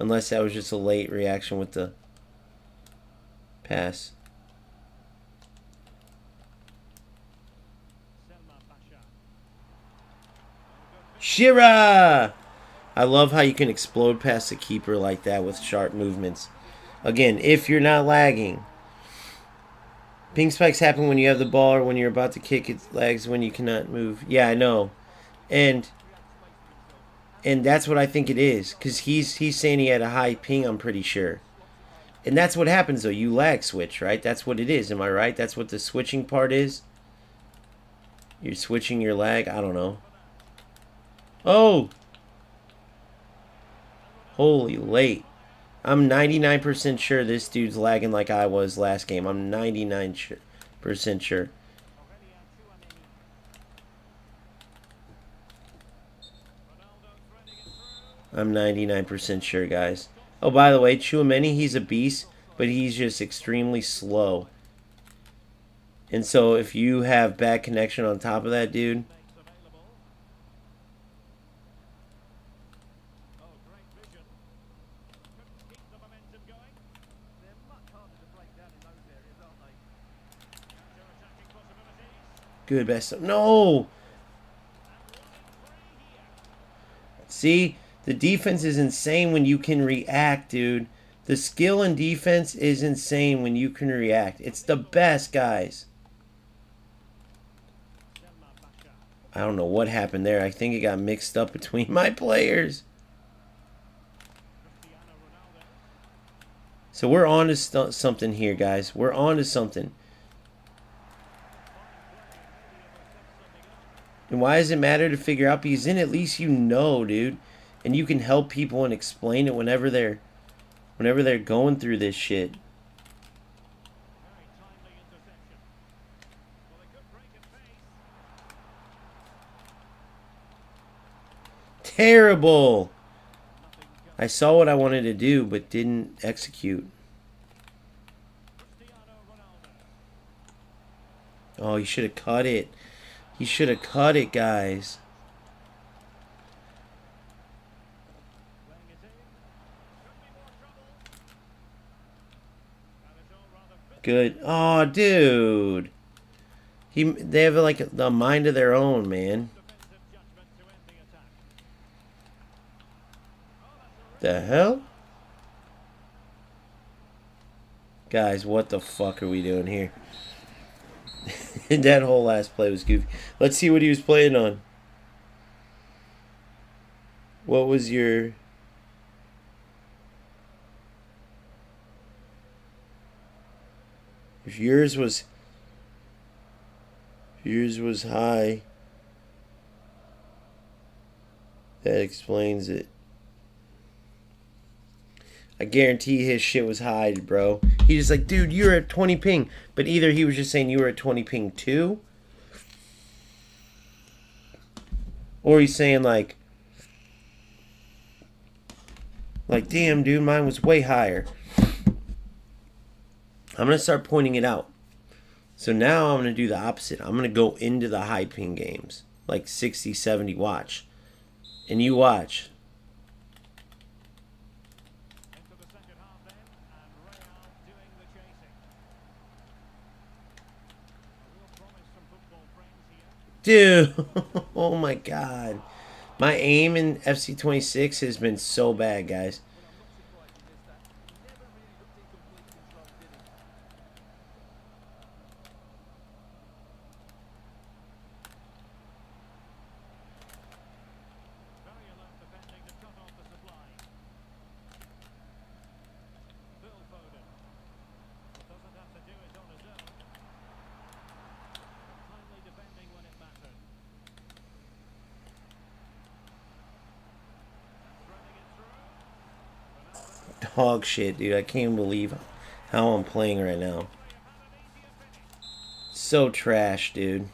Unless that was just a late reaction with the pass. Shira! I love how you can explode past the keeper like that with sharp movements. Again, if you're not lagging. Ping spikes happen when you have the ball or when you're about to kick. It lags when you cannot move. Yeah, I know. And that's what I think it is. Because he's saying he had a high ping, I'm pretty sure. And that's what happens, though. You lag switch, right? That's what it is. Am I right? That's what the switching part is? You're switching your lag? I don't know. Oh! Holy late. I'm 99% sure this dude's lagging like I was last game. I'm 99% sure. I'm 99% sure, guys. Oh, by the way, Chouameni, he's a beast, but he's just extremely slow. And so if you have bad connection on top of that, dude... Good, best. No! See, the defense is insane when you can react, dude. The skill in defense is insane when you can react. It's the best, guys. I don't know what happened there. I think it got mixed up between my players. So we're on to something here, guys. We're on to something. And why does it matter to figure out? Because then at least you know, dude. And you can help people and explain it whenever they're going through this shit. Terrible. I saw what I wanted to do, but didn't execute. Oh, he should have cut it. He should have cut it, guys. Good. Oh, dude. They have like a mind of their own, man. The hell? Guys, what the fuck are we doing here? That whole last play was goofy. Let's see what he was playing on. What was your... If yours was high, that explains it. I guarantee his shit was high, bro. He just like, dude, you're at 20 ping. But either he was just saying you were at 20 ping too, or he's saying like, damn, dude, mine was way higher. I'm going to start pointing it out. So now I'm going to do the opposite. I'm going to go into the high ping games, like 60, 70 watch. And you watch. Dude, oh my god. My aim in FC26 has been so bad, guys. Dog shit, dude. I can't believe how I'm playing right now. So trash, dude.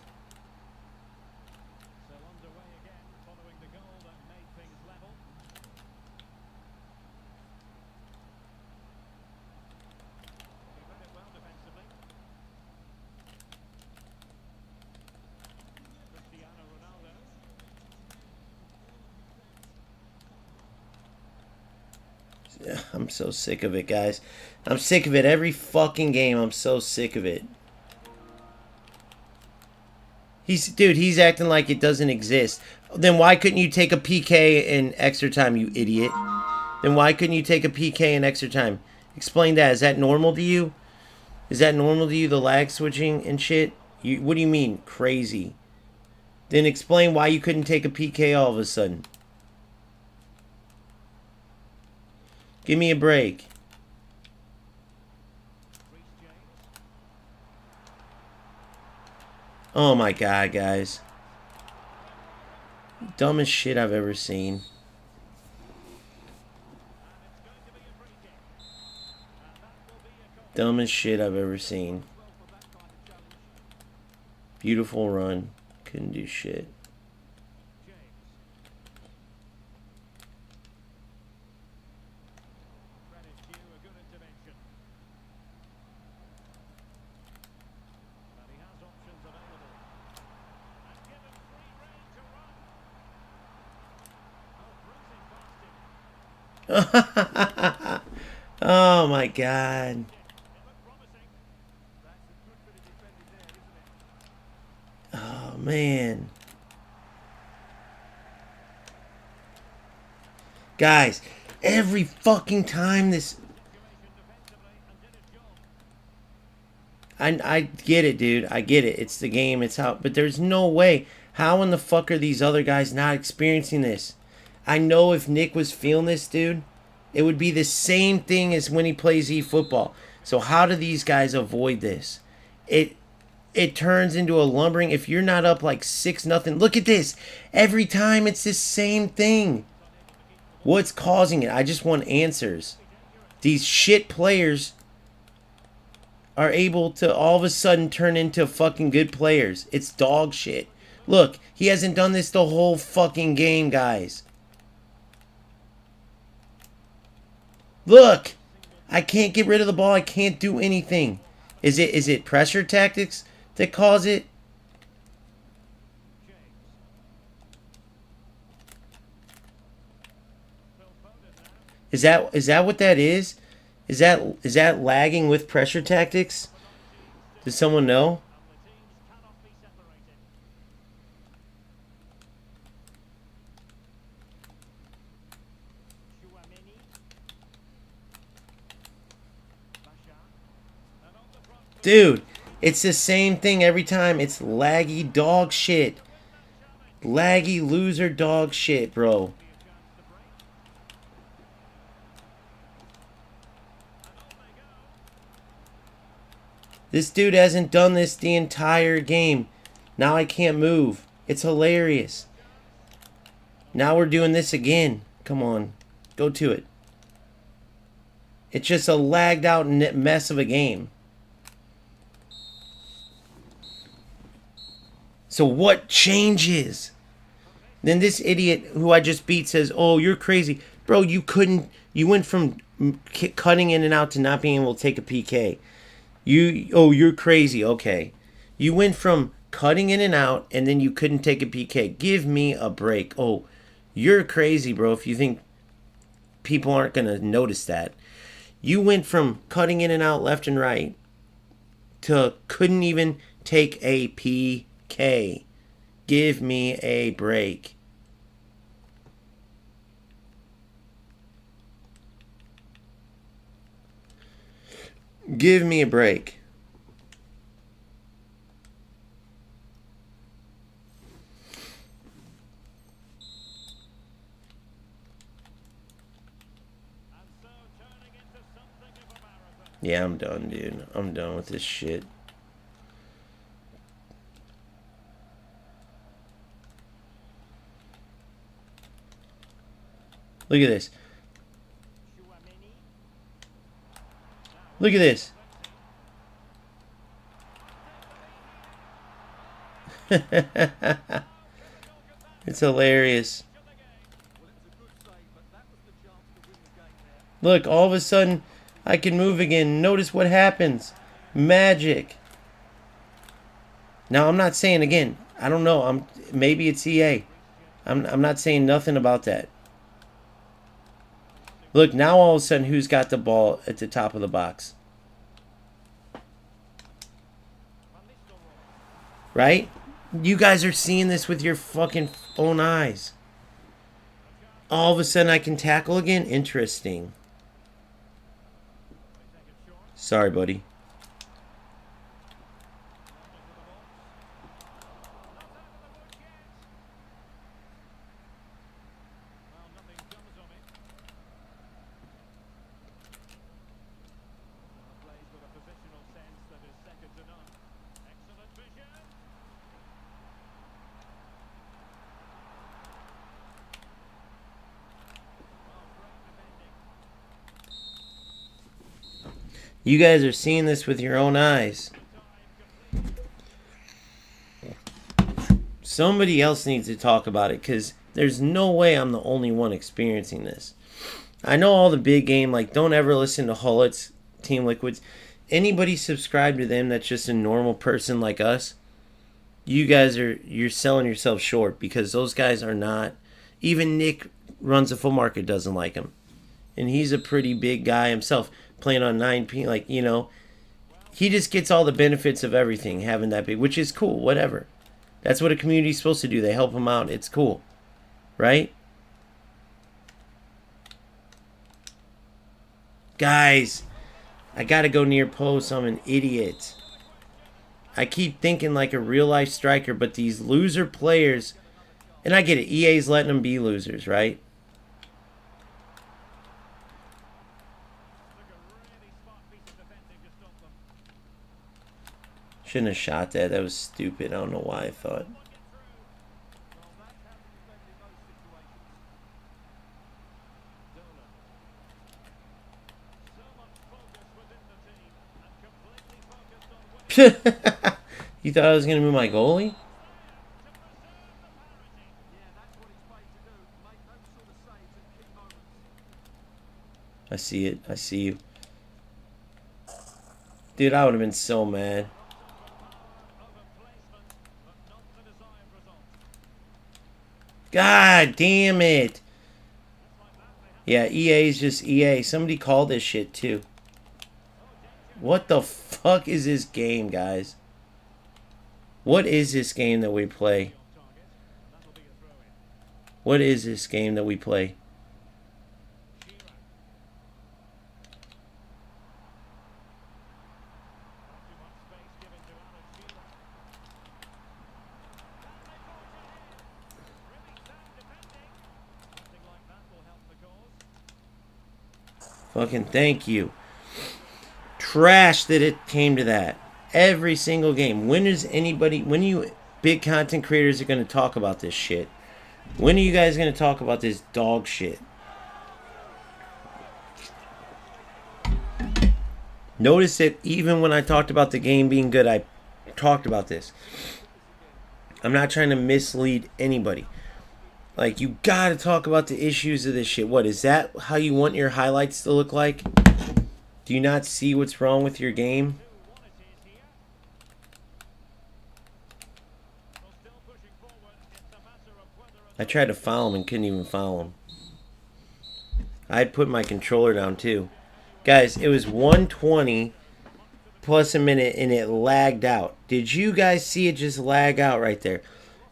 I'm so sick of it, guys. I'm sick of it. Every fucking game, I'm so sick of it. Dude, he's acting like it doesn't exist. Then why couldn't you take a PK in extra time, you idiot? Then why couldn't you take a PK in extra time? Explain that. Is that normal to you? Is that normal to you, the lag switching and shit? What do you mean, crazy? Then explain why you couldn't take a PK all of a sudden. Give me a break. Oh my god, guys. Dumbest shit I've ever seen. Dumbest shit I've ever seen. Beautiful run. Couldn't do shit. Oh my god. Oh man. Guys, every fucking time this... I get it, dude. I get it. It's the game. It's how... But there's no way. How in the fuck are these other guys not experiencing this? I know if Nick was feeling this, dude, it would be the same thing as when he plays eFootball. So how do these guys avoid this? It turns into a lumbering. If you're not up like 6-0, look at this. Every time it's the same thing. What's causing it? I just want answers. These shit players are able to all of a sudden turn into fucking good players. It's dog shit. Look, he hasn't done this the whole fucking game, guys. Look, I can't get rid of the ball. I can't do anything. Is it pressure tactics that cause it? Is that what that is? Is that lagging with pressure tactics? Does someone know? Dude, it's the same thing every time. It's laggy dog shit. Laggy loser dog shit, bro. This dude hasn't done this the entire game. Now I can't move. It's hilarious. Now we're doing this again. Come on. Go to it. It's just a lagged out mess of a game. So what changes? Then this idiot who I just beat says, oh, you're crazy. Bro, you went from cutting in and out to not being able to take a PK. You're crazy. Okay. You went from cutting in and out and then you couldn't take a PK. Give me a break. Oh, you're crazy, bro, if you think people aren't going to notice that. You went from cutting in and out left and right to couldn't even take a PK. Give me a break. Give me a break. Yeah, I'm done, dude. I'm done with this shit. Look at this. Look at this. It's hilarious. Look, all of a sudden, I can move again. Notice what happens. Magic. Now, I'm not saying, again, I don't know. Maybe it's EA. I'm not saying nothing about that. Look, now all of a sudden, who's got the ball at the top of the box? Right? You guys are seeing this with your fucking own eyes. All of a sudden, I can tackle again? Interesting. Sorry, buddy. You guys are seeing this with your own eyes. Somebody else needs to talk about it, because there's no way I'm the only one experiencing this. I know all the big game, like, don't ever listen to Hullett's Team Liquids. Anybody subscribe to them that's just a normal person like us, you're selling yourself short, because those guys are not. Even Nick runs a full market doesn't like him. And he's a pretty big guy himself, playing on 9P, like, you know, he just gets all the benefits of everything, having that big, which is cool, whatever. That's what a community's supposed to do. They help him out. It's cool. Right? Guys, I gotta go near post. I'm an idiot. I keep thinking like a real life striker, but these loser players, and I get it, EA's letting them be losers, right? Shouldn't have shot that. That was stupid. I don't know why I thought. You thought I was going to move my goalie? I see it. I see you. Dude, I would have been so mad. God damn it. Yeah, EA's just EA. Somebody called this shit too. What the fuck is this game, guys? What is this game that we play? What is this game that we play? Fucking thank you. Trash that it came to that. Every single game. When is anybody, when you big content creators are going to talk about this shit? When are you guys going to talk about this dog shit? Notice that even when I talked about the game being good, I talked about this. I'm not trying to mislead anybody. Like, you gotta talk about the issues of this shit. What, is that how you want your highlights to look like? Do you not see what's wrong with your game? I tried to foul him and couldn't even foul him. I'd put my controller down too. Guys, it was 120 plus a minute and it lagged out. Did you guys see it just lag out right there?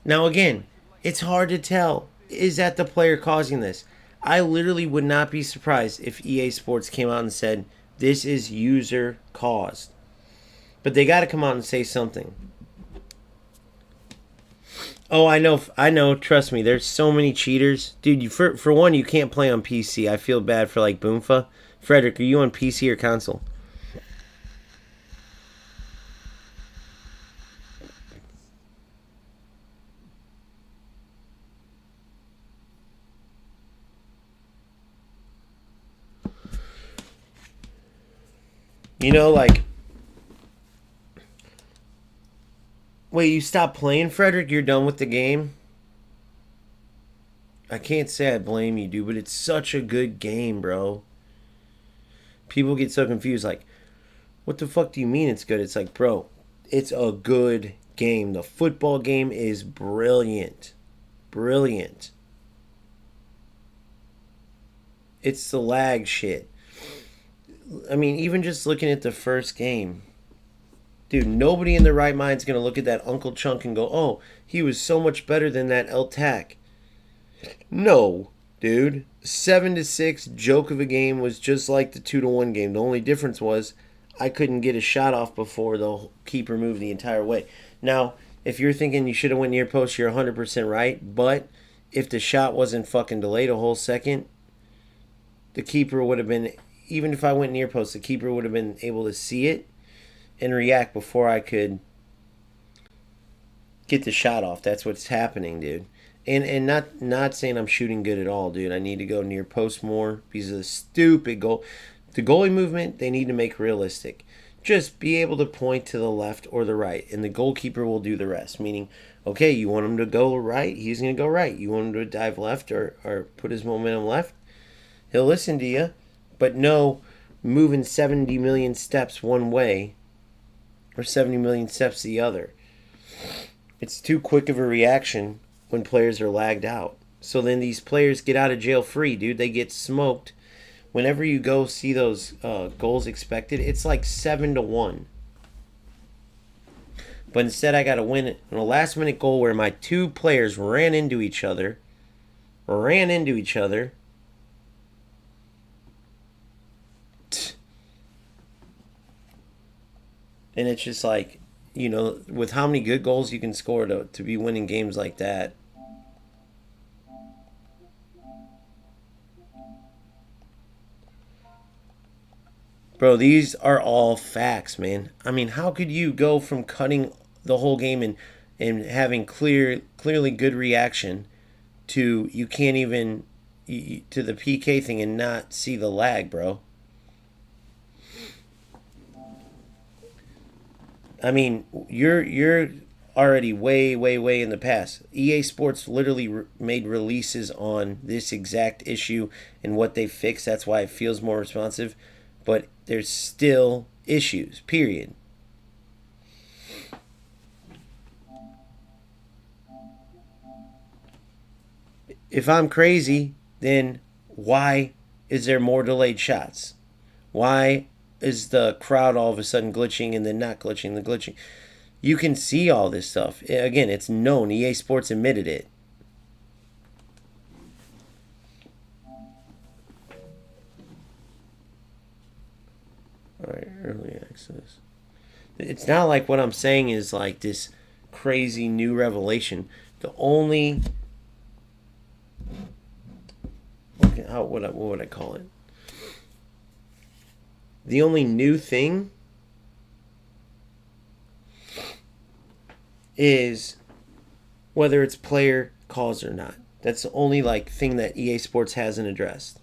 Now again, it's hard to tell. Is that the player causing this? I literally would not be surprised if EA Sports came out and said, this is user caused. But they got to come out and say something. Oh, I know, trust me, there's so many cheaters. Dude, for one, you can't play on PC. I feel bad for like Boomfa. Frederick, are you on PC or console? You know, like... Wait, you stopped playing, Frederick? You're done with the game? I can't say I blame you, dude, but it's such a good game, bro. People get so confused, like, what the fuck do you mean it's good? It's like, bro, it's a good game. The football game is brilliant. Brilliant. It's the lag shit. I mean, even just looking at the first game, dude, nobody in their right mind is going to look at that Uncle Chunk and go, oh, he was so much better than that El Tac. No, dude. 7-6 joke of a game was just like the 2-1 game. The only difference was I couldn't get a shot off before the keeper moved the entire way. Now, if you're thinking you should have went near post, you're 100% right. But if the shot wasn't fucking delayed a whole second, the keeper would have been... Even if I went near post, the keeper would have been able to see it and react before I could get the shot off. That's what's happening, dude. And not saying I'm shooting good at all, dude. I need to go near post more because of the stupid goal. The goalie movement, they need to make realistic. Just be able to point to the left or the right, and the goalkeeper will do the rest. Meaning, okay, you want him to go right, he's going to go right. You want him to dive left or put his momentum left, he'll listen to you. But no moving 70 million steps one way or 70 million steps the other. It's too quick of a reaction when players are lagged out. So then these players get out of jail free, dude. They get smoked. Whenever you go see those goals expected, it's like 7-1. But instead I got to win it in a last minute goal where my two players ran into each other. And it's just like, with how many good goals you can score to be winning games like that. Bro, these are all facts, man. I mean, how could you go from cutting the whole game and having clearly good reaction to you can't even to the PK thing and not see the lag, bro? I mean, you're already way in the past. EA Sports literally made releases on this exact issue and what they fixed. That's why it feels more responsive, but there's still issues. Period. If I'm crazy, then why is there more delayed shots? Why is the crowd all of a sudden glitching and then not glitching, the glitching? You can see all this stuff. Again, it's known. EA Sports admitted it. All right, early access. It's not like what I'm saying is like this crazy new revelation. The only what would I call it? The only new thing is whether it's player calls or not. That's the only like thing that EA Sports hasn't addressed.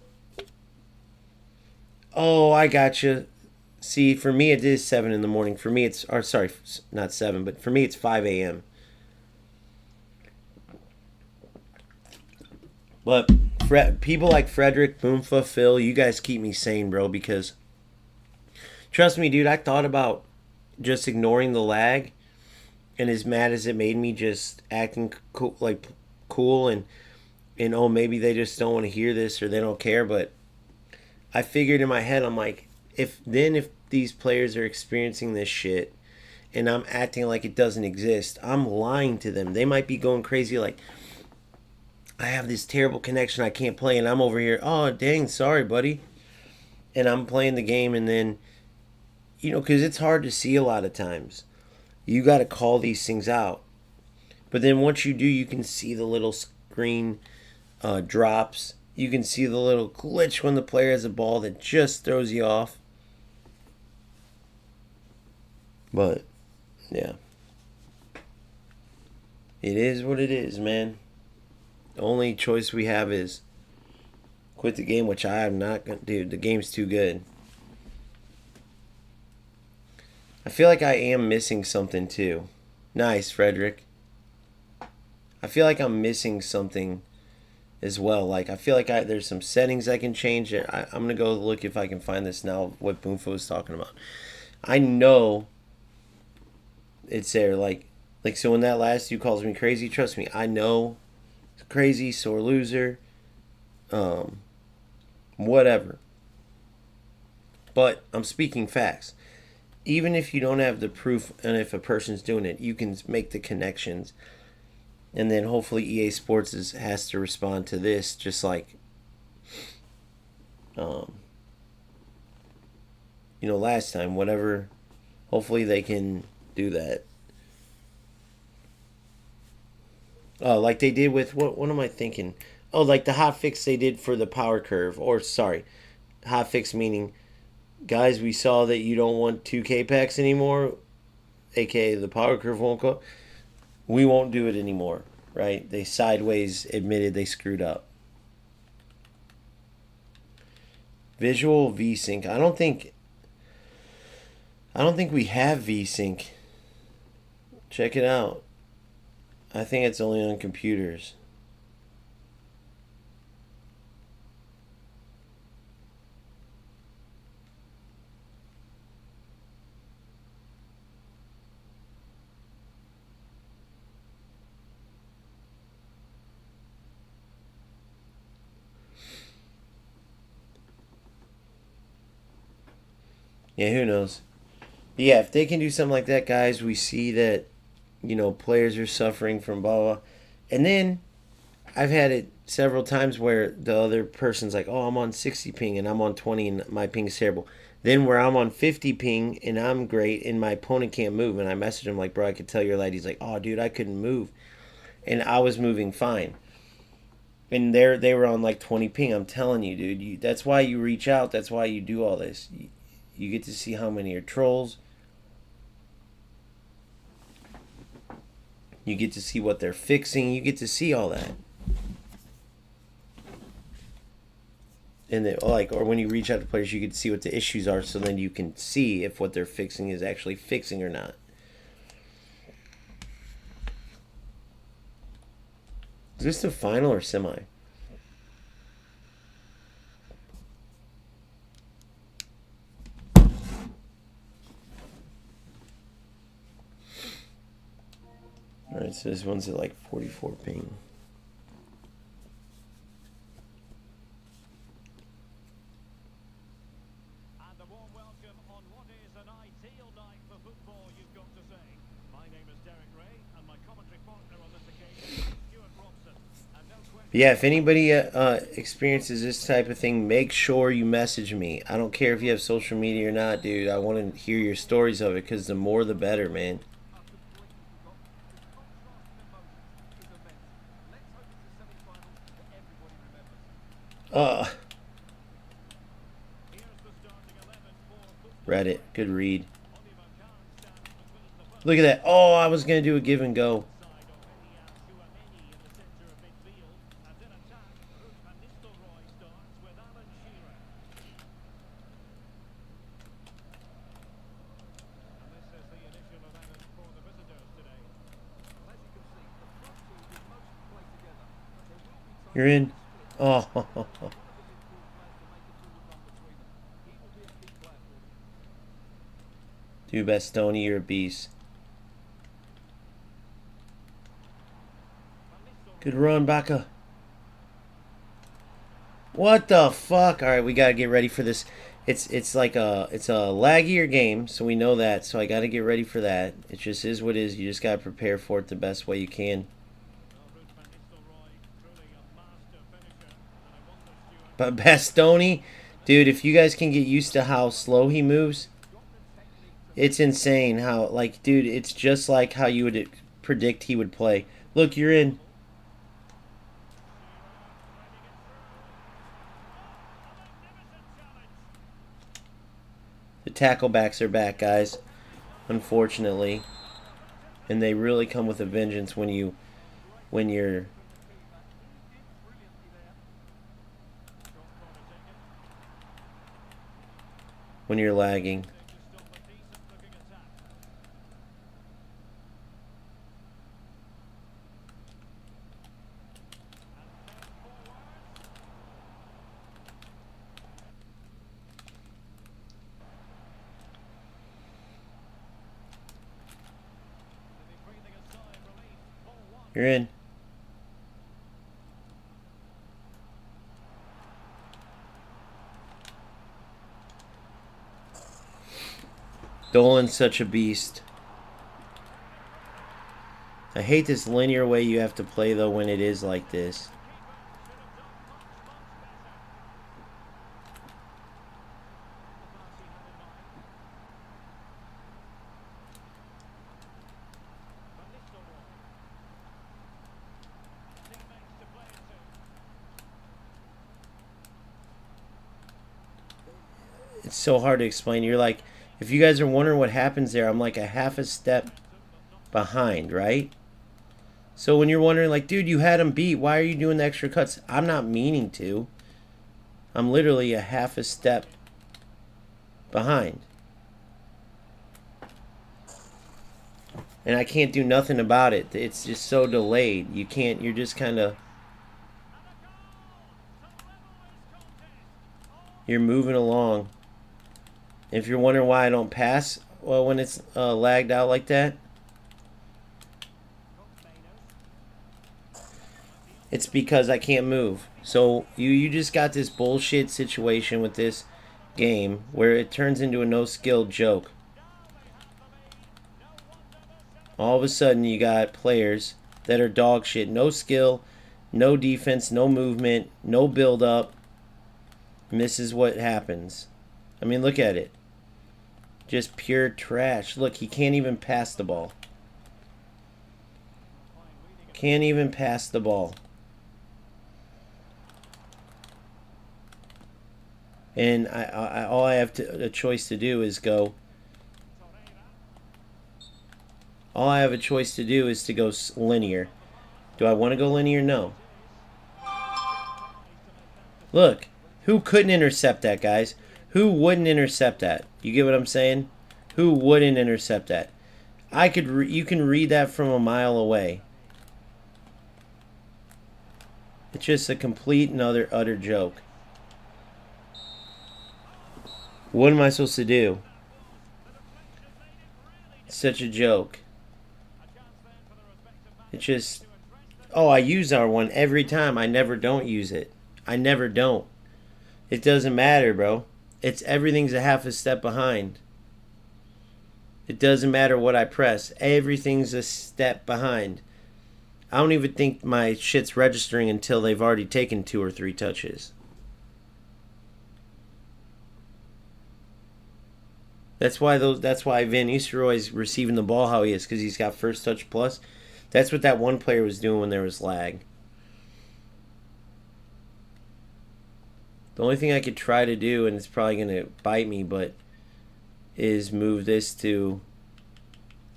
Oh, I gotcha. See, for me it is 7 in the morning. For me it's or sorry, not 7, but for me it's 5 a.m. But people like Frederick, Boomfa, Phil, you guys keep me sane, bro, because trust me, dude, I thought about just ignoring the lag, and as mad as it made me, just acting cool, like cool, and oh, maybe they just don't want to hear this or they don't care. But I figured in my head, I'm like, if these players are experiencing this shit, and I'm acting like it doesn't exist, I'm lying to them. They might be going crazy, like I have this terrible connection, I can't play, and I'm over here. Oh, dang, sorry, buddy. And I'm playing the game, and then because it's hard to see a lot of times. You got to call these things out. But then once you do, you can see the little screen drops. You can see the little glitch when the player has a ball that just throws you off. But, yeah. It is what it is, man. The only choice we have is quit the game, which I am not going to do. The game's too good. I feel like I am missing something too. Nice, Frederick. I feel like I'm missing something as well. Like I feel like there's some settings I can change. I'm gonna go look if I can find this now. What Boomfo was talking about. I know it's there. Like so when that last dude calls me crazy, trust me, I know it's crazy, sore loser, whatever. But I'm speaking facts. Even if you don't have the proof and if a person's doing it, you can make the connections. And then hopefully EA Sports has to respond to this just like last time, whatever. Hopefully they can do that. Oh, like they did with what am I thinking? Oh, like the hotfix they did for the power curve, or sorry, hotfix meaning guys, we saw that you don't want 2K packs anymore, aka the power curve won't go. We won't do it anymore, right? They sideways admitted they screwed up. Visual VSync. I don't think we have VSync. Check it out. I think it's only on computers. Yeah, who knows? Yeah, if they can do something like that, guys, we see that players are suffering from blah blah. And then I've had it several times where the other person's like, oh, I'm on 60 ping and I'm on 20 and my ping's terrible. Then where I'm on 50 ping and I'm great and my opponent can't move, and I message him like, bro, I could tell you're late. He's like, oh, dude, I couldn't move, and I was moving fine. And they were on like 20 ping. I'm telling you, dude. That's why you reach out. That's why you do all this. You get to see how many are trolls. You get to see what they're fixing. You get to see all that. And then, like, or when you reach out to players, you get to see what the issues are, so then you can see if what they're fixing is actually fixing or not. Is this the final or semi? Alright, so this one's at like 44 ping. And a warm welcome on what is an ideal night for football, you've got to say. My name is Derek Ray, and my commentary partner on this occasion is Stuart Robson. And no question. Yeah, if anybody experiences this type of thing, make sure you message me. I don't care if you have social media or not, dude. I want to hear your stories of it, because the more the better, man. Reddit, good read. Look at that. Oh, I was going to do a give and go. You're in. Oh. Dude, Bastoni, you're a beast. Good run, Baca. What the fuck? All right, we gotta get ready for this. It's like a laggier game, so we know that. So I gotta get ready for that. It just is what it is. You just gotta prepare for it the best way you can. But Bastoni, dude, if you guys can get used to how slow he moves, it's insane how, like, dude, it's just like how you would predict he would play. Look, you're in. The tacklebacks are back, guys, unfortunately. And they really come with a vengeance when you're lagging. You're in. Dolan's such a beast. I hate this linear way you have to play, though, when it is like this. It's so hard to explain. You're like, if you guys are wondering what happens there, I'm like a half a step behind, right? So when you're wondering, like, dude, you had him beat, why are you doing the extra cuts? I'm not meaning to. I'm literally a half a step behind. And I can't do nothing about it. It's just so delayed. You can't, you're just kind of, you're moving along. If you're wondering why I don't pass, well, when it's lagged out like that, it's because I can't move. So you just got this bullshit situation with this game where it turns into a no-skill joke. All of a sudden you got players that are dog shit, no skill, No defense, no movement, no build up. And this is what happens. I mean, look at it. Just pure trash. Look, he can't even pass the ball. Can't even pass the ball. And all I have a choice to do is go. All I have a choice to do is to go linear. Do I want to go linear? No. Look, who couldn't intercept that, guys? Who wouldn't intercept that? You get what I'm saying? Who wouldn't intercept that? You can read that from a mile away. It's just a complete and utter joke. What am I supposed to do? It's such a joke. It's just... Oh, I use R1 every time. I never don't use it. I never don't. It doesn't matter, bro. Everything's a half a step behind. It doesn't matter what I press. Everything's a step behind. I don't even think my shit's registering until they've already taken 2 or 3 touches. That's why Van Nistelrooy's receiving the ball how he is, because he's got first touch plus. That's what that one player was doing when there was lag. The only thing I could try to do, and it's probably going to bite me, but is move this to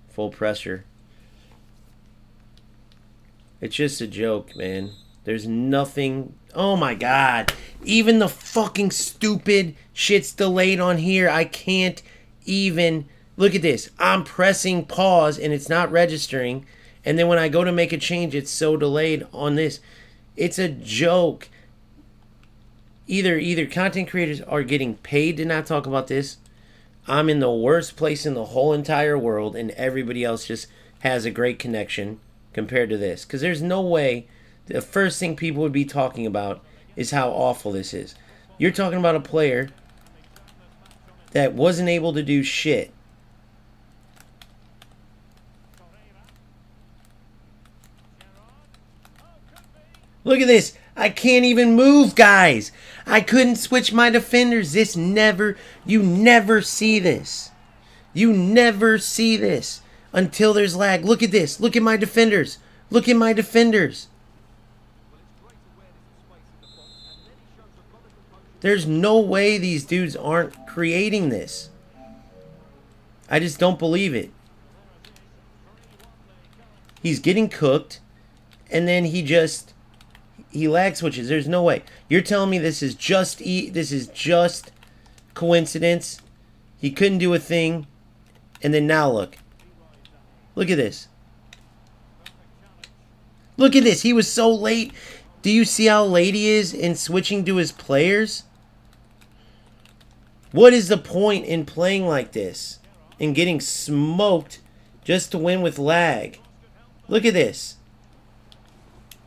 full pressure. It's just a joke, man. There's nothing... Oh my god. Even the fucking stupid shit's delayed on here. I can't even... Look at this. I'm pressing pause and it's not registering. And then when I go to make a change, it's so delayed on this. It's a joke. Either content creators are getting paid to not talk about this. I'm in the worst place in the whole entire world, and everybody else just has a great connection compared to this. Because there's no way the first thing people would be talking about is how awful this is. You're talking about a player that wasn't able to do shit. Look at this. I can't even move, guys. I couldn't switch my defenders. You never see this. You never see this until there's lag. Look at this. Look at my defenders. Look at my defenders. There's no way these dudes aren't creating this. I just don't believe it. He's getting cooked, and then he lag switches. There's no way. You're telling me this is just coincidence? He couldn't do a thing, and then now look. Look at this. Look at this. He was so late. Do you see how late he is in switching to his players? What is the point in playing like this and getting smoked just to win with lag? Look at this.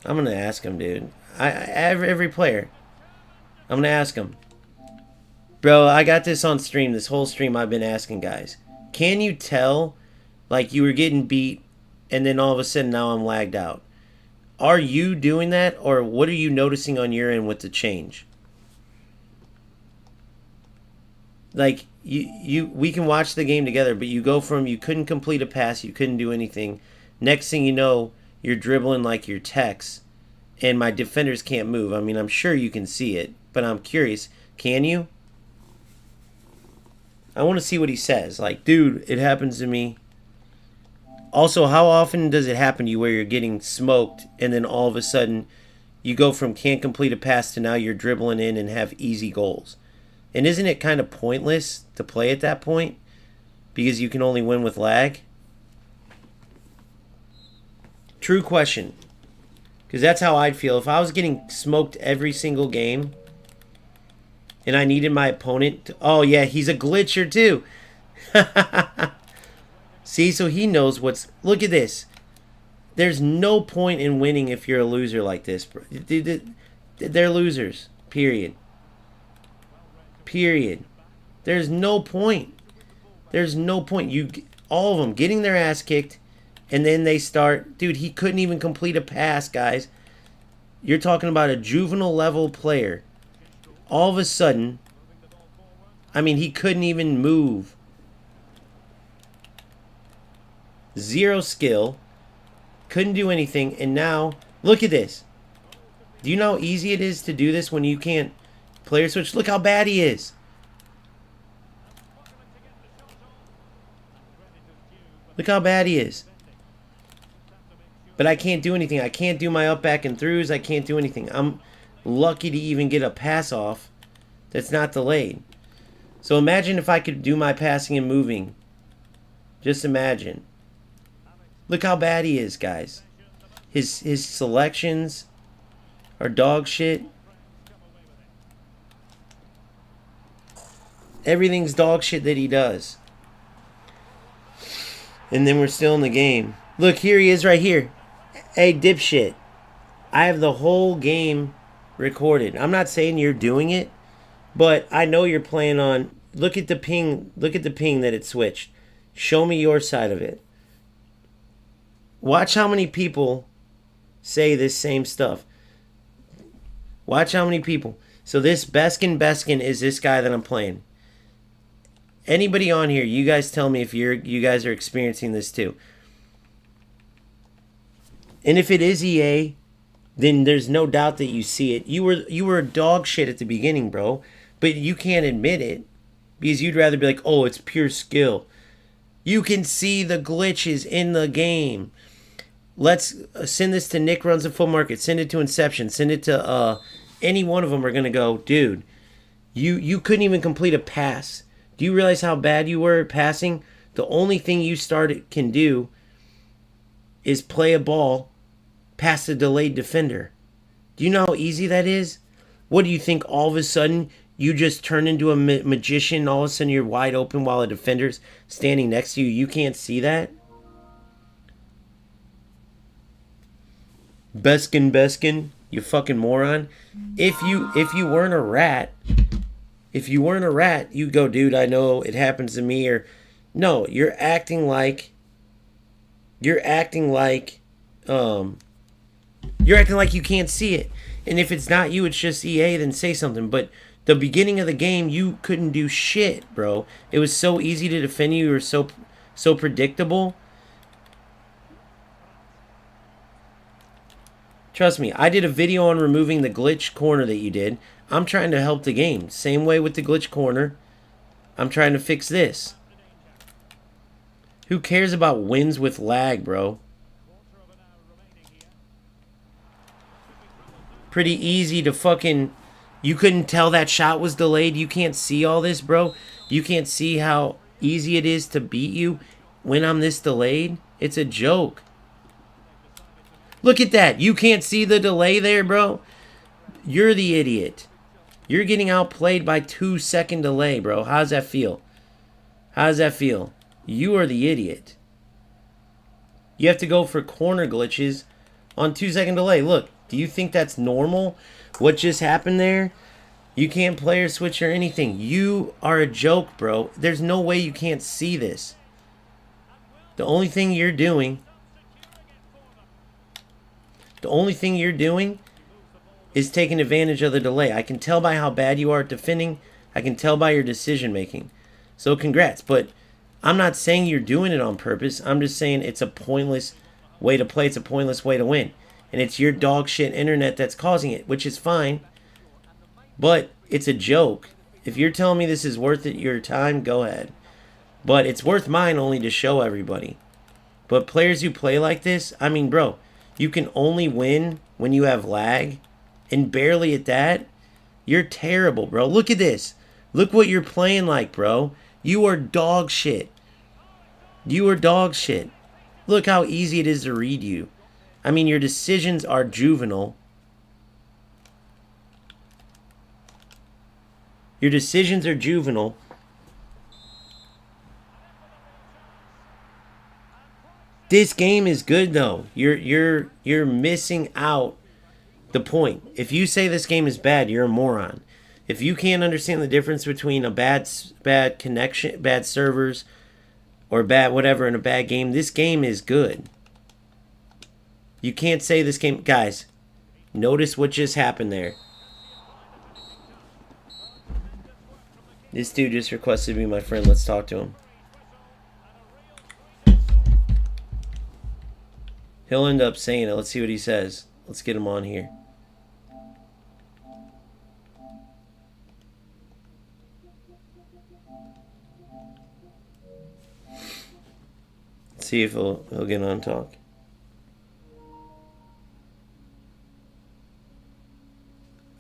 I'm going to ask him, dude. Every player. I'm going to ask him. Bro, I got this on stream. This whole stream I've been asking guys. Can you tell, like, you were getting beat and then all of a sudden now I'm lagged out? Are you doing that, or what are you noticing on your end with the change? Like, we can watch the game together, but you go from you couldn't complete a pass, you couldn't do anything. Next thing you know, you're dribbling like your Tex, and my defenders can't move. I mean, I'm sure you can see it, but I'm curious. Can you? I want to see what he says. Like, dude, it happens to me. Also, how often does it happen to you where you're getting smoked and then all of a sudden you go from can't complete a pass to now you're dribbling in and have easy goals? And isn't it kind of pointless to play at that point because you can only win with lag? True question. Because that's how I'd feel. If I was getting smoked every single game and I needed my opponent to... Oh, yeah, he's a glitcher too. See, so he knows what's... Look at this. There's no point in winning if you're a loser like this. They're losers. Period. Period. There's no point. There's no point. All of them getting their ass kicked, and then they start... Dude, he couldn't even complete a pass, guys. You're talking about a juvenile level player. All of a sudden, I mean, he couldn't even move. Zero skill. Couldn't do anything. And now, look at this. Do you know how easy it is to do this when you can't player switch? Look how bad he is. Look how bad he is. But I can't do anything. I can't do my up, back, and throughs. I can't do anything. I'm lucky to even get a pass off that's not delayed. So imagine if I could do my passing and moving. Just imagine. Look how bad he is, guys. His selections are dog shit. Everything's dog shit that he does. And then we're still in the game. Look, here he is right here. Hey, dipshit. I have the whole game recorded. I'm not saying you're doing it, but I know you're playing on... Look at the ping. Look at the ping that it switched. Show me your side of it. Watch how many people say this same stuff. Watch how many people. So this Beskin is this guy that I'm playing. Anybody on here, you guys tell me if you guys are experiencing this too. And if it is EA, then there's no doubt that you see it. You were a dog shit at the beginning, bro. But you can't admit it. Because you'd rather be like, oh, it's pure skill. You can see the glitches in the game. Let's send this to Nick Runs the Full Market. Send it to Inception. Send it to any one of them are going to go, dude, you couldn't even complete a pass. Do you realize how bad you were at passing? The only thing you can do is play a ball past a delayed defender. Do you know how easy that is? What do you think? All of a sudden, you just turn into a magician. All of a sudden, you're wide open while a defender's standing next to you. You can't see that? Beskin, you fucking moron. If you weren't a rat, you'd go, dude, I know it happens to me. Or no, you're acting like you can't see it. And if it's not you, it's just EA, then say something. But the beginning of the game, you couldn't do shit, bro. It was so easy to defend you. You were so predictable. Trust me, I did a video on removing the glitch corner that you did. I'm trying to help the game. Same way with the glitch corner. I'm trying to fix this. Who cares about wins with lag, bro? Pretty easy to fucking... You couldn't tell that shot was delayed? You can't see all this, bro? You can't see how easy it is to beat you when I'm this delayed? It's a joke. Look at that. You can't see the delay there, bro? You're the idiot. You're getting outplayed by 2-second delay, bro. How does that feel? How does that feel? You are the idiot. You have to go for corner glitches on 2-second delay. Look, do you think that's normal? What just happened there? You can't player switch or anything. You are a joke, bro. There's no way you can't see this. The only thing you're doing is taking advantage of the delay. I can tell by how bad you are at defending. I can tell by your decision making. So congrats. But I'm not saying you're doing it on purpose. I'm just saying it's a pointless way to play. It's a pointless way to win. And it's your dog shit internet that's causing it, which is fine. But it's a joke. If you're telling me this is worth it, your time, go ahead. But it's worth mine only to show everybody. But players who play like this, I mean, bro, you can only win when you have lag. And barely at that. You're terrible, bro. Look at this. Look what you're playing like, bro. You are dog shit. You are dog shit. Look how easy it is to read you. I mean, your decisions are juvenile. Your decisions are juvenile. This game is good though. You're missing out the point. If you say this game is bad, you're a moron. If you can't understand the difference between a bad connection, bad servers, or bad whatever in a bad game, this game is good. You can't say this game, guys. Notice what just happened there. This dude just requested to be my friend. Let's talk to him. He'll end up saying it. Let's see what he says. Let's get him on here. See if he'll get on talk.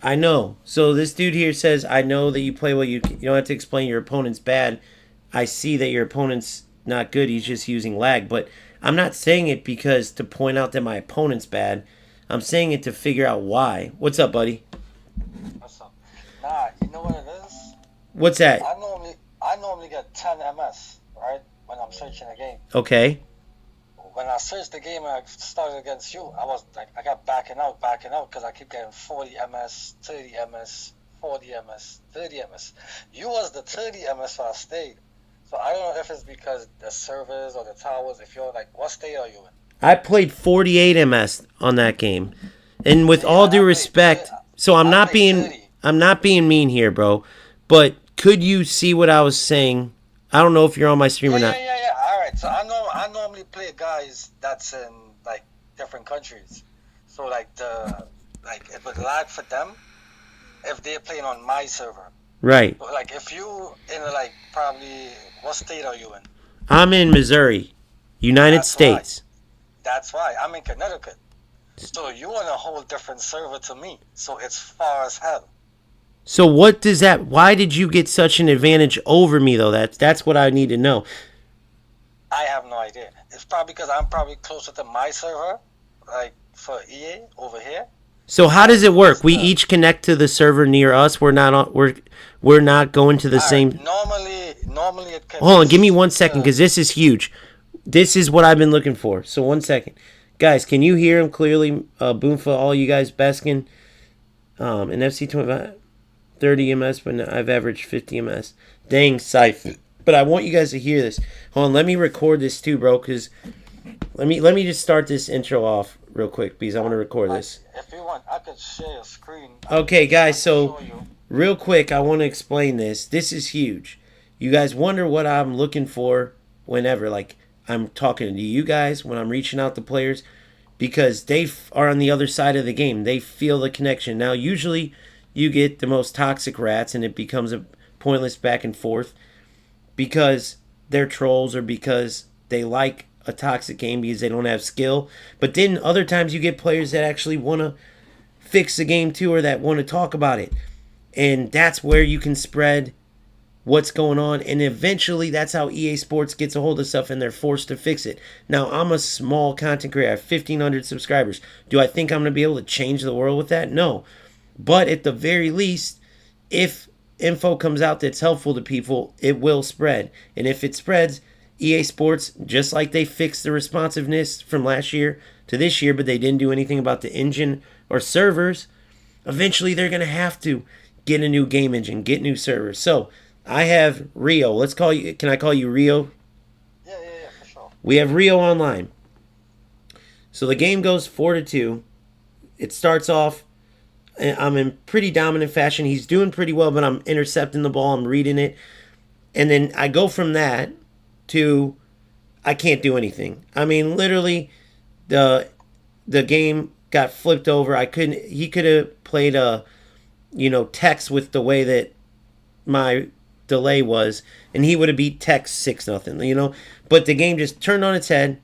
I know. So this dude here says, I know that you play well. You don't have to explain your opponent's bad. I see that your opponent's not good. He's just using lag. But I'm not saying it because to point out that my opponent's bad. I'm saying it to figure out why. What's up, buddy? What's up? Nah, you know what it is? What's that? I normally get 10 MS, right? When I'm searching a game. Okay. When I searched the game and I started against you, I was like, I got backing out because I keep getting 40 MS, 30 MS, 40 MS, 30 MS. You was the 30 MS so I stayed. So I don't know if it's because the servers or the towers, if you're like, what state are you in? I played 48 MS on that game. And with all due respect, so I'm not being mean here, bro. But could you see what I was saying? I don't know if you're on my stream or not. Yeah. All right. So I normally play guys that's in like different countries. So like it would lag for them if they're playing on my server. Right. So, like if you in like probably what state are you in? I'm in Missouri, United States. That's why I'm in Connecticut. So you on a whole different server to me. So it's far as hell. So what does that? Why did you get such an advantage over me though? That's what I need to know. I have no idea. It's probably because I'm probably closer to my server, like for EA over here. So how does it work? We each connect to the server near us. We're not going to the same. Normally it can. Hold on, give me 1 second because this is huge. This is what I've been looking for. So 1 second, guys. Can you hear him clearly? Boomfa, all you guys, Beskin, and FC25, 30 ms, but I've averaged 50 ms. Dang, Scythe. But I want you guys to hear this. Hold on, let me record this too, bro. Cause let me just start this intro off real quick because I want to record this. If you want, I could share a screen. Okay, guys. So real quick, I want to explain this. This is huge. You guys wonder what I'm looking for whenever, like I'm talking to you guys when I'm reaching out to players, because they are on the other side of the game. They feel the connection. Now, usually you get the most toxic rats, and it becomes a pointless back and forth, because they're trolls or because they like a toxic game because they don't have skill. But then other times you get players that actually want to fix the game too, or that want to talk about it. And that's where you can spread what's going on. And eventually that's how EA Sports gets a hold of stuff and they're forced to fix it. Now, I'm a small content creator. I have 1,500 subscribers. Do I think I'm going to be able to change the world with that? No. But at the very least, if info comes out that's helpful to people, it will spread. And if it spreads, EA Sports, just like they fixed the responsiveness from last year to this year, but they didn't do anything about the engine or servers, eventually they're going to have to get a new game engine, get new servers. So I have Rio. Let's call you. Can I call you Rio? Yeah, for sure. We have Rio online. So the game goes 4-2. It starts off, I'm in pretty dominant fashion. He's doing pretty well, but I'm intercepting the ball. I'm reading it. And then I go from that to I can't do anything. I mean, literally, the game got flipped over. He could have played Tex with the way that my delay was, and he would have beat Tex 6-0, But the game just turned on its head.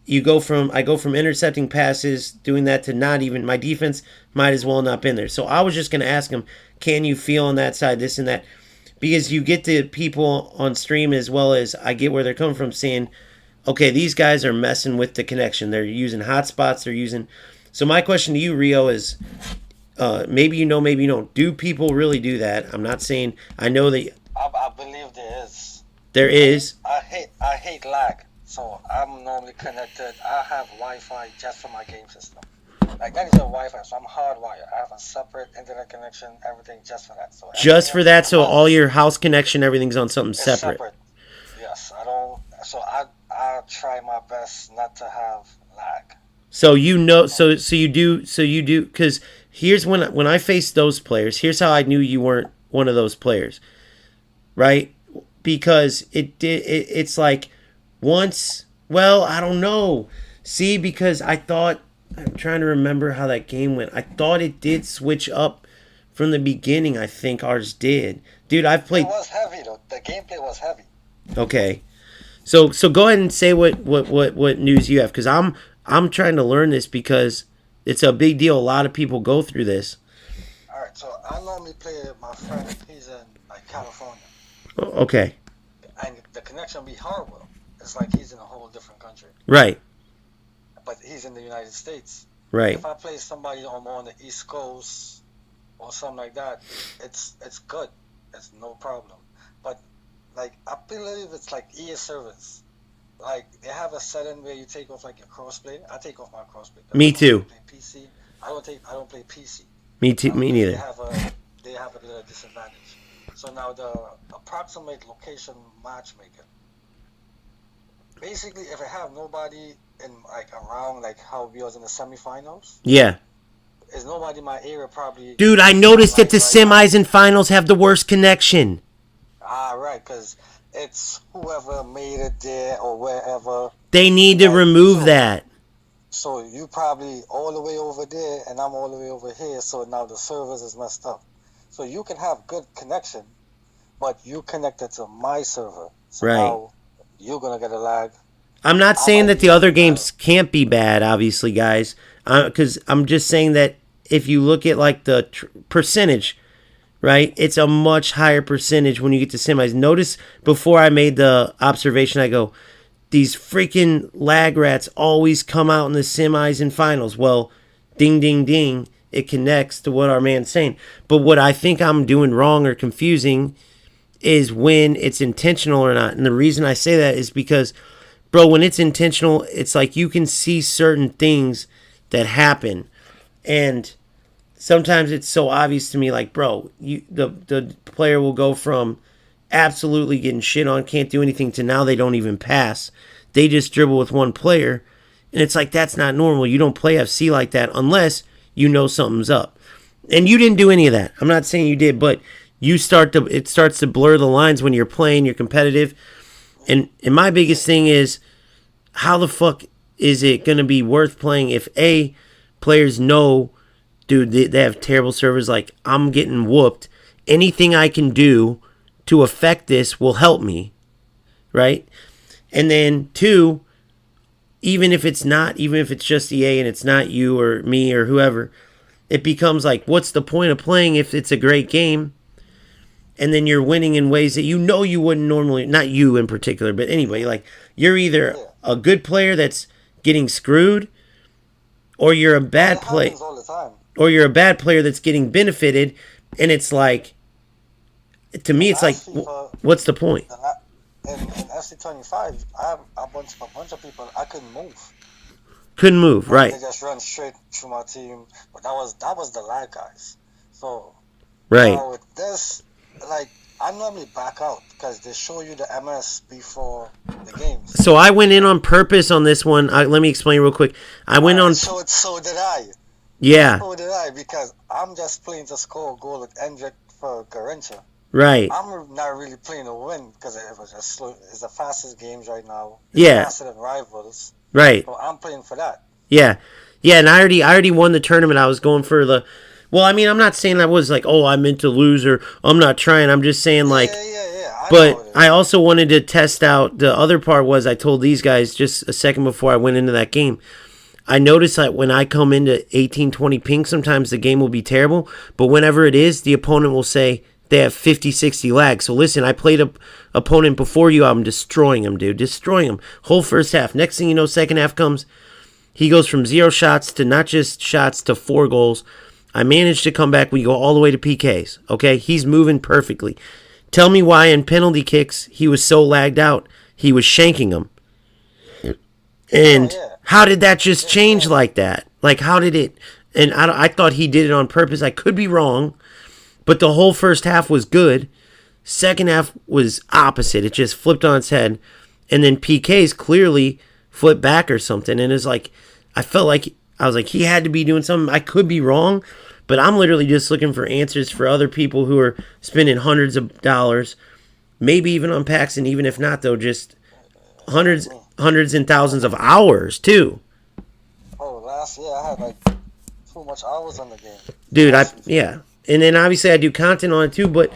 I go from intercepting passes, doing that, to not even, my defense might as well not been there. So I was just going to ask him, can you feel on that side, this and that? Because you get the people on stream, as well as I get where they're coming from, saying, okay, these guys are messing with the connection. They're using hotspots. So my question to you, Rio, is maybe maybe you don't. Do people really do that? I'm not saying, I know that. I believe there is. There is. I hate lag. So I'm normally connected. I have Wi-Fi just for my game system. Like that is a Wi-Fi, so I'm hardwired. I have a separate internet connection, everything just for that. So just for that, so all your house connection, everything's on something separate. Yes, I don't. So I try my best not to have lag. So you know, so you do, because here's when I faced those players. Here's how I knew you weren't one of those players, right? Because it's like once. Well, I don't know. See, because I'm trying to remember how that game went. I thought it did switch up from the beginning. I think ours did, dude. I've It played. was heavy though. The gameplay was heavy. Okay, so go ahead and say what news you have, because I'm trying to learn this because it's a big deal. A lot of people go through this. All right, so I normally play with my friend. He's in like California, Okay, and the connection be horrible. It's like he's in a whole different country, right, but he's in the United States. right. If I play somebody on the East Coast or something like that, it's good. It's no problem. But like I believe it's like EA servers. Like they have a setting where you take off like your crossplay. I take off my crossplay. Me too. Play PC. I don't play PC. Me too. Me They neither. have a little disadvantage. So now the approximate location matchmaker. Basically, if I have nobody in like around like how we was in the semifinals, Yeah, is nobody in my area probably. dude. I noticed that the Right now. semis and finals have the worst connection. Right, because it's whoever made it there or wherever. They need to Right, remove so- that. So you probably all the way over there, and I'm all the way over here. So now the servers is messed up. So you can have good connection, but you connected to my server. So Right. now you're gonna get a lag. I'm not saying might that the be other bad. games can't be bad, obviously, guys. Because I'm just saying that if you look at like the percentage, right, it's a much higher percentage when you get to semis. Notice before I made the observation, I go, these freaking lag rats always come out in the semis and finals. Well, ding, ding, ding. It connects to what our man's saying. But what I think I'm doing wrong or confusing is when it's intentional or not. And the reason I say that is because, bro, when it's intentional, it's like you can see certain things that happen. And sometimes it's so obvious to me, like, bro, the player will go from absolutely getting shit on, can't do anything, to now they don't even pass. They just dribble with one player. And it's like, that's not normal. You don't play FC like that unless you know something's up. And you didn't do any of that. I'm not saying you did, but it starts to blur the lines when you're playing, you're competitive. And my biggest thing is, how the fuck is it going to be worth playing if players know, dude, they have terrible servers, like, I'm getting whooped. Anything I can do to affect this will help me, right? And then 2, even if it's just EA and it's not you or me or whoever, it becomes like, what's the point of playing if it's a great game and then you're winning in ways that you know you wouldn't normally, not you in particular, but anybody, like, you're either a good player that's getting screwed, or you're a bad It player, happens all the time. or you're a bad player that's getting benefited. And it's like, to me, it's like, what's the point? In FC25, I have a bunch of people I couldn't move. Couldn't move, right? They just run straight through my team. But that was the lag guys. So Right. now with this, like I normally back out because they show you the MS before the games. So I went in on purpose on this one. Let me explain real quick. I went on. So did I. Yeah. So did I, because I'm just playing to score a goal with Endrick for Garincha. Right. I'm not really playing to win because it was just slow. It's the fastest games right now. Yeah. Faster than rivals. Right. So I'm playing for that. Yeah. Yeah. And I already won the tournament. I was going for the. Well, I mean, I'm not saying I was like, oh, I meant to lose or I'm not trying. I'm just saying like. Yeah. But I also wanted to test out. The other part was I told these guys just a second before I went into that game. I noticed that when I come into 18-20 ping, sometimes the game will be terrible. But whenever it is, the opponent will say they have 50-60 lag. So listen, I played a opponent before you. I'm destroying him, dude. Destroying him. Whole first half. Next thing you know, second half comes. He goes from 0 shots to not just shots to 4 goals. I managed to come back. We go all the way to PKs. Okay? He's moving perfectly. Tell me why in penalty kicks he was so lagged out. He was shanking them. And how did that just change like that? Like, how did it? And I thought he did it on purpose. I could be wrong. But the whole first half was good. Second half was opposite. It just flipped on its head. And then PKs clearly flipped back or something. And it's like, I felt like I was like, he had to be doing something. I could be wrong, but I'm literally just looking for answers for other people who are spending hundreds of dollars, maybe even on packs, and even if not, though, just hundreds and thousands of hours too. Oh, last year I had like too much hours on the game. Dude, yeah. And then obviously I do content on it too, but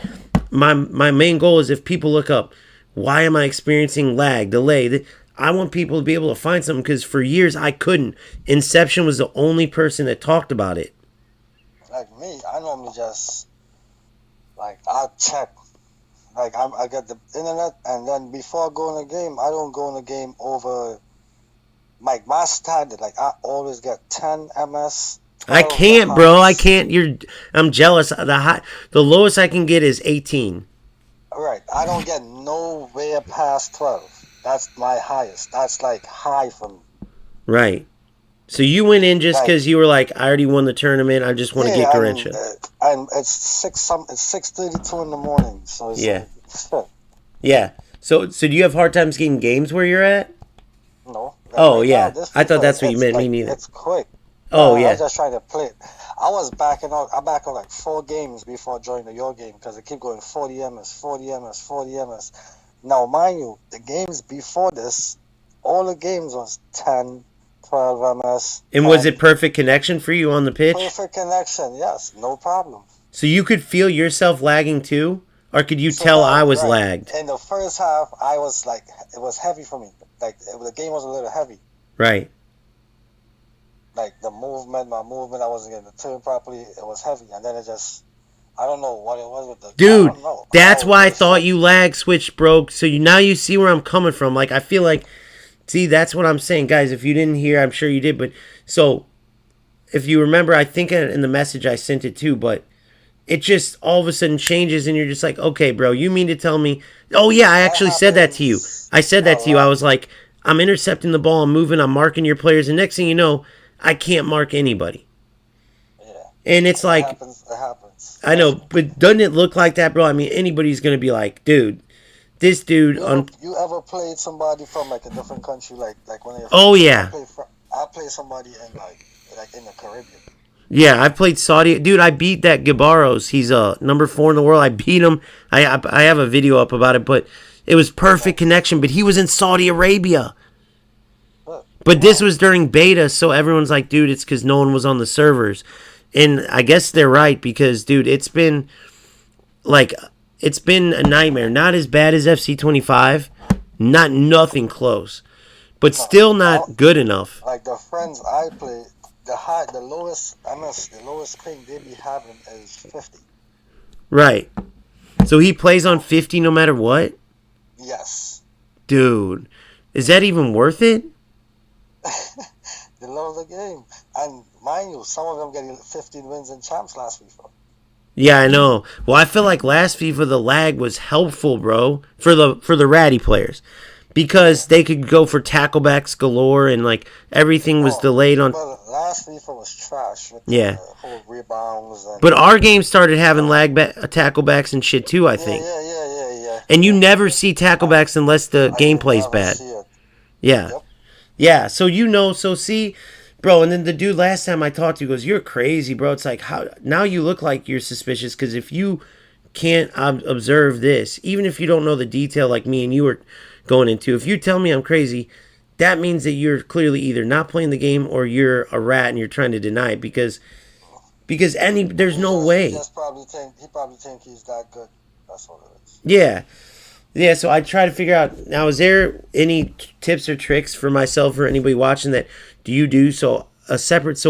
my main goal is if people look up, why am I experiencing lag, delay? I want people to be able to find something because for years I couldn't. Inception was the only person that talked about it. Like me, I normally just, like, I check. Like, I get the internet, and then before I go in a game, I don't go in a game over, like, my standard. Like, I always get 10 MS. I can't, bro. I can't. I'm jealous. The lowest I can get is 18. Right. I don't get nowhere past 12. That's my highest. That's like high for me. Right. So you went in just because you were like, I already won the tournament. I just want to get Garincha. And it's 6:32 in the morning. So it's like, yeah. So do you have hard times getting games where you're at? No. Oh yeah. I thought that's what you meant. Me neither. It's quick. Oh yeah. I was just trying to play it. I was backing out. I backed out like 4 games before joining your game because it keep going 40 MS, 40 MS, 40 MS. Now, mind you, the games before this, all the games was 10, 12 MS. And was it perfect connection for you on the pitch? Perfect connection, yes, no problem. So you could feel yourself lagging too? Or could you tell I was lagged? In the first half, I was like, it was heavy for me. Like, the game was a little heavy. Right. Like, my movement, I wasn't getting the turn properly. It was heavy. And then it just... I don't know what it was with the... Dude, that's why I thought you lag switch broke. So now you see where I'm coming from. Like, I feel like... See, that's what I'm saying. Guys, if you didn't hear, I'm sure you did. But, so, if you remember, I think in the message I sent it too, but it just all of a sudden changes and you're just like, okay, bro, you mean to tell me... Oh, yeah, I actually said that to you. I said that to you. I was like, I'm intercepting the ball, I'm moving, I'm marking your players, and next thing you know, I can't mark anybody. Yeah. And it's like... It happens. I know, but doesn't it look like that, bro? I mean, anybody's going to be like, dude, this dude... You ever played somebody from, like, a different country? Like when you're... Oh, yeah. I play somebody in, like in the Caribbean. Yeah, I played Saudi. Dude, I beat that Gabarros. He's number 4 in the world. I beat him. I have a video up about it, but it was perfect connection. But he was in Saudi Arabia. But this was during beta, so everyone's like, dude, it's because no one was on the servers. And I guess they're right because, dude, it's been a nightmare. Not as bad as FC25. Nothing close. But still not good enough. Like the friends I play, the lowest MS, the lowest thing they be having is 50. Right. So he plays on 50 no matter what? Yes. Dude, is that even worth it? They love the game. And mind you, some of them getting 15 wins in champs last FIFA. Yeah, I know. Well, I feel like last FIFA the lag was helpful, bro, for the ratty players. Because they could go for tacklebacks galore and like everything was delayed on. But last FIFA was trash with the whole rebounds. But our game started having tacklebacks and shit too, I think. Yeah. And you never see tacklebacks unless the gameplay's bad. Yeah. Yep. Yeah, so see, bro, and then the dude last time I talked to goes, you're crazy, bro. It's like, how now you look like you're suspicious because if you can't observe this, even if you don't know the detail like me and you were going into, if you tell me I'm crazy, that means that you're clearly either not playing the game or you're a rat and you're trying to deny it because there's no way. He probably think he's that good. That's what it is. Yeah. Yeah, so I try to figure out, now is there any tips or tricks for myself or anybody watching that do? So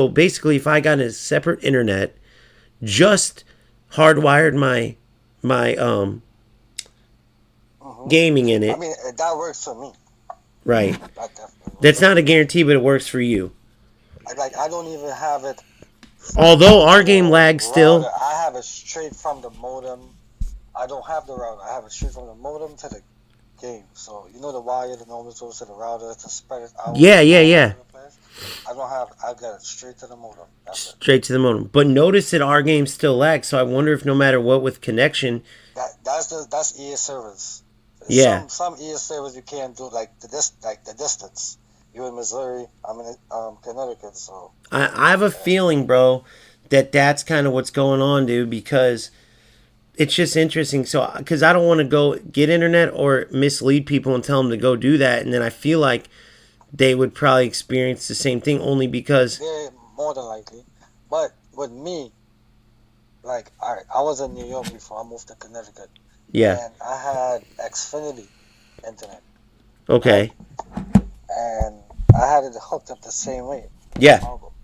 basically if I got a separate internet, just hardwired my gaming in it. I mean, that works for me. Right. That definitely works. That's not a guarantee, but it works for you. I don't even have it. Although our game lags still. I have it straight from the modem. I don't have the router. I have it straight from the modem to the game. So, you know the wire that normally goes to the router to spread it out? Yeah. I got it straight to the modem. Straight to the modem. But notice that our game still lags, so I wonder if no matter what with connection... That's EA servers. Yeah. Some EA servers you can't do, like the distance. You in Missouri, I'm in Connecticut, so I have a feeling, bro, that that's kind of what's going on, dude, because it's just interesting. So, because I don't want to go get internet or mislead people and tell them to go do that. And then I feel like they would probably experience the same thing only because, they're more than likely. But with me, like, all right, I was in New York before I moved to Connecticut, yeah, and I had Xfinity internet, right? okay, And I had it hooked up the same way. yeah, Horrible.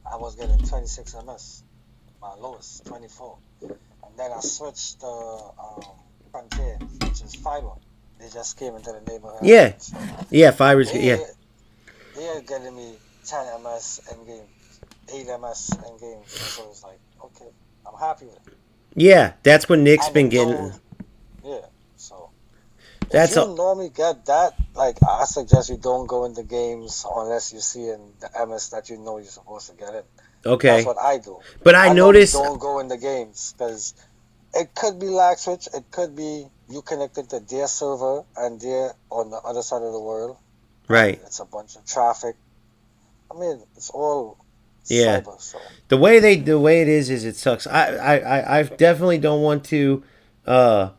I was getting 26 ms, my lowest 24, and then I switched to Frontier, which is fiber. They just came into the neighborhood, yeah, so yeah, fibers, yeah, they they're getting me 10 ms in game, 8 ms in game. So it's like, okay, I'm happy with it. yeah. That's what Nick's And it been getting. knows, yeah. So if That's you all. normally get that, like, I suggest you don't go into games unless you see in the MS that you know you're supposed to get in. That's Okay, what I do. but I I normally noticed. don't go in the games because it could be lag switch. It could be you connected to their server and they're on the other side of the world. And Right. it's a bunch of traffic. I mean, it's all Yeah. cyber. So The way it is it sucks. I definitely don't want to. Uh,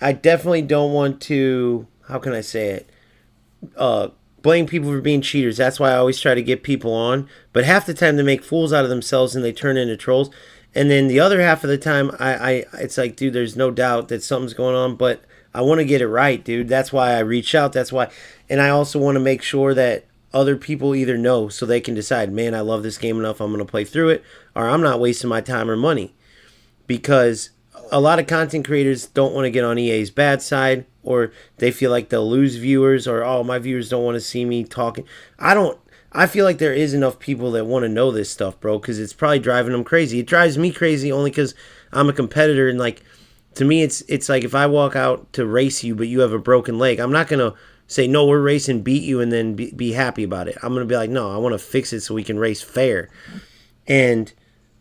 I definitely don't want to. How can I say it? Blame people for being cheaters. That's why I always try to get people on. But half the time they make fools out of themselves and they turn into trolls. And then the other half of the time, it's like, dude, there's no doubt that something's going on, but I want to get it right, dude. That's why I reach out. That's why, and I also want to make sure that other people either know so they can decide, man, I love this game enough, I'm going to play through it, or I'm not wasting my time or money because a lot of content creators don't want to get on EA's bad side or they feel like they'll lose viewers or oh my viewers don't want to see me talking. I feel like there is enough people that want to know this stuff, bro, cuz it's probably driving them crazy. It drives me crazy only cuz I'm a competitor and like to me it's like if I walk out to race you but you have a broken leg, I'm not going to say no, we're racing, beat you and then be happy about it. I'm going to be like no, I want to fix it so we can race fair. And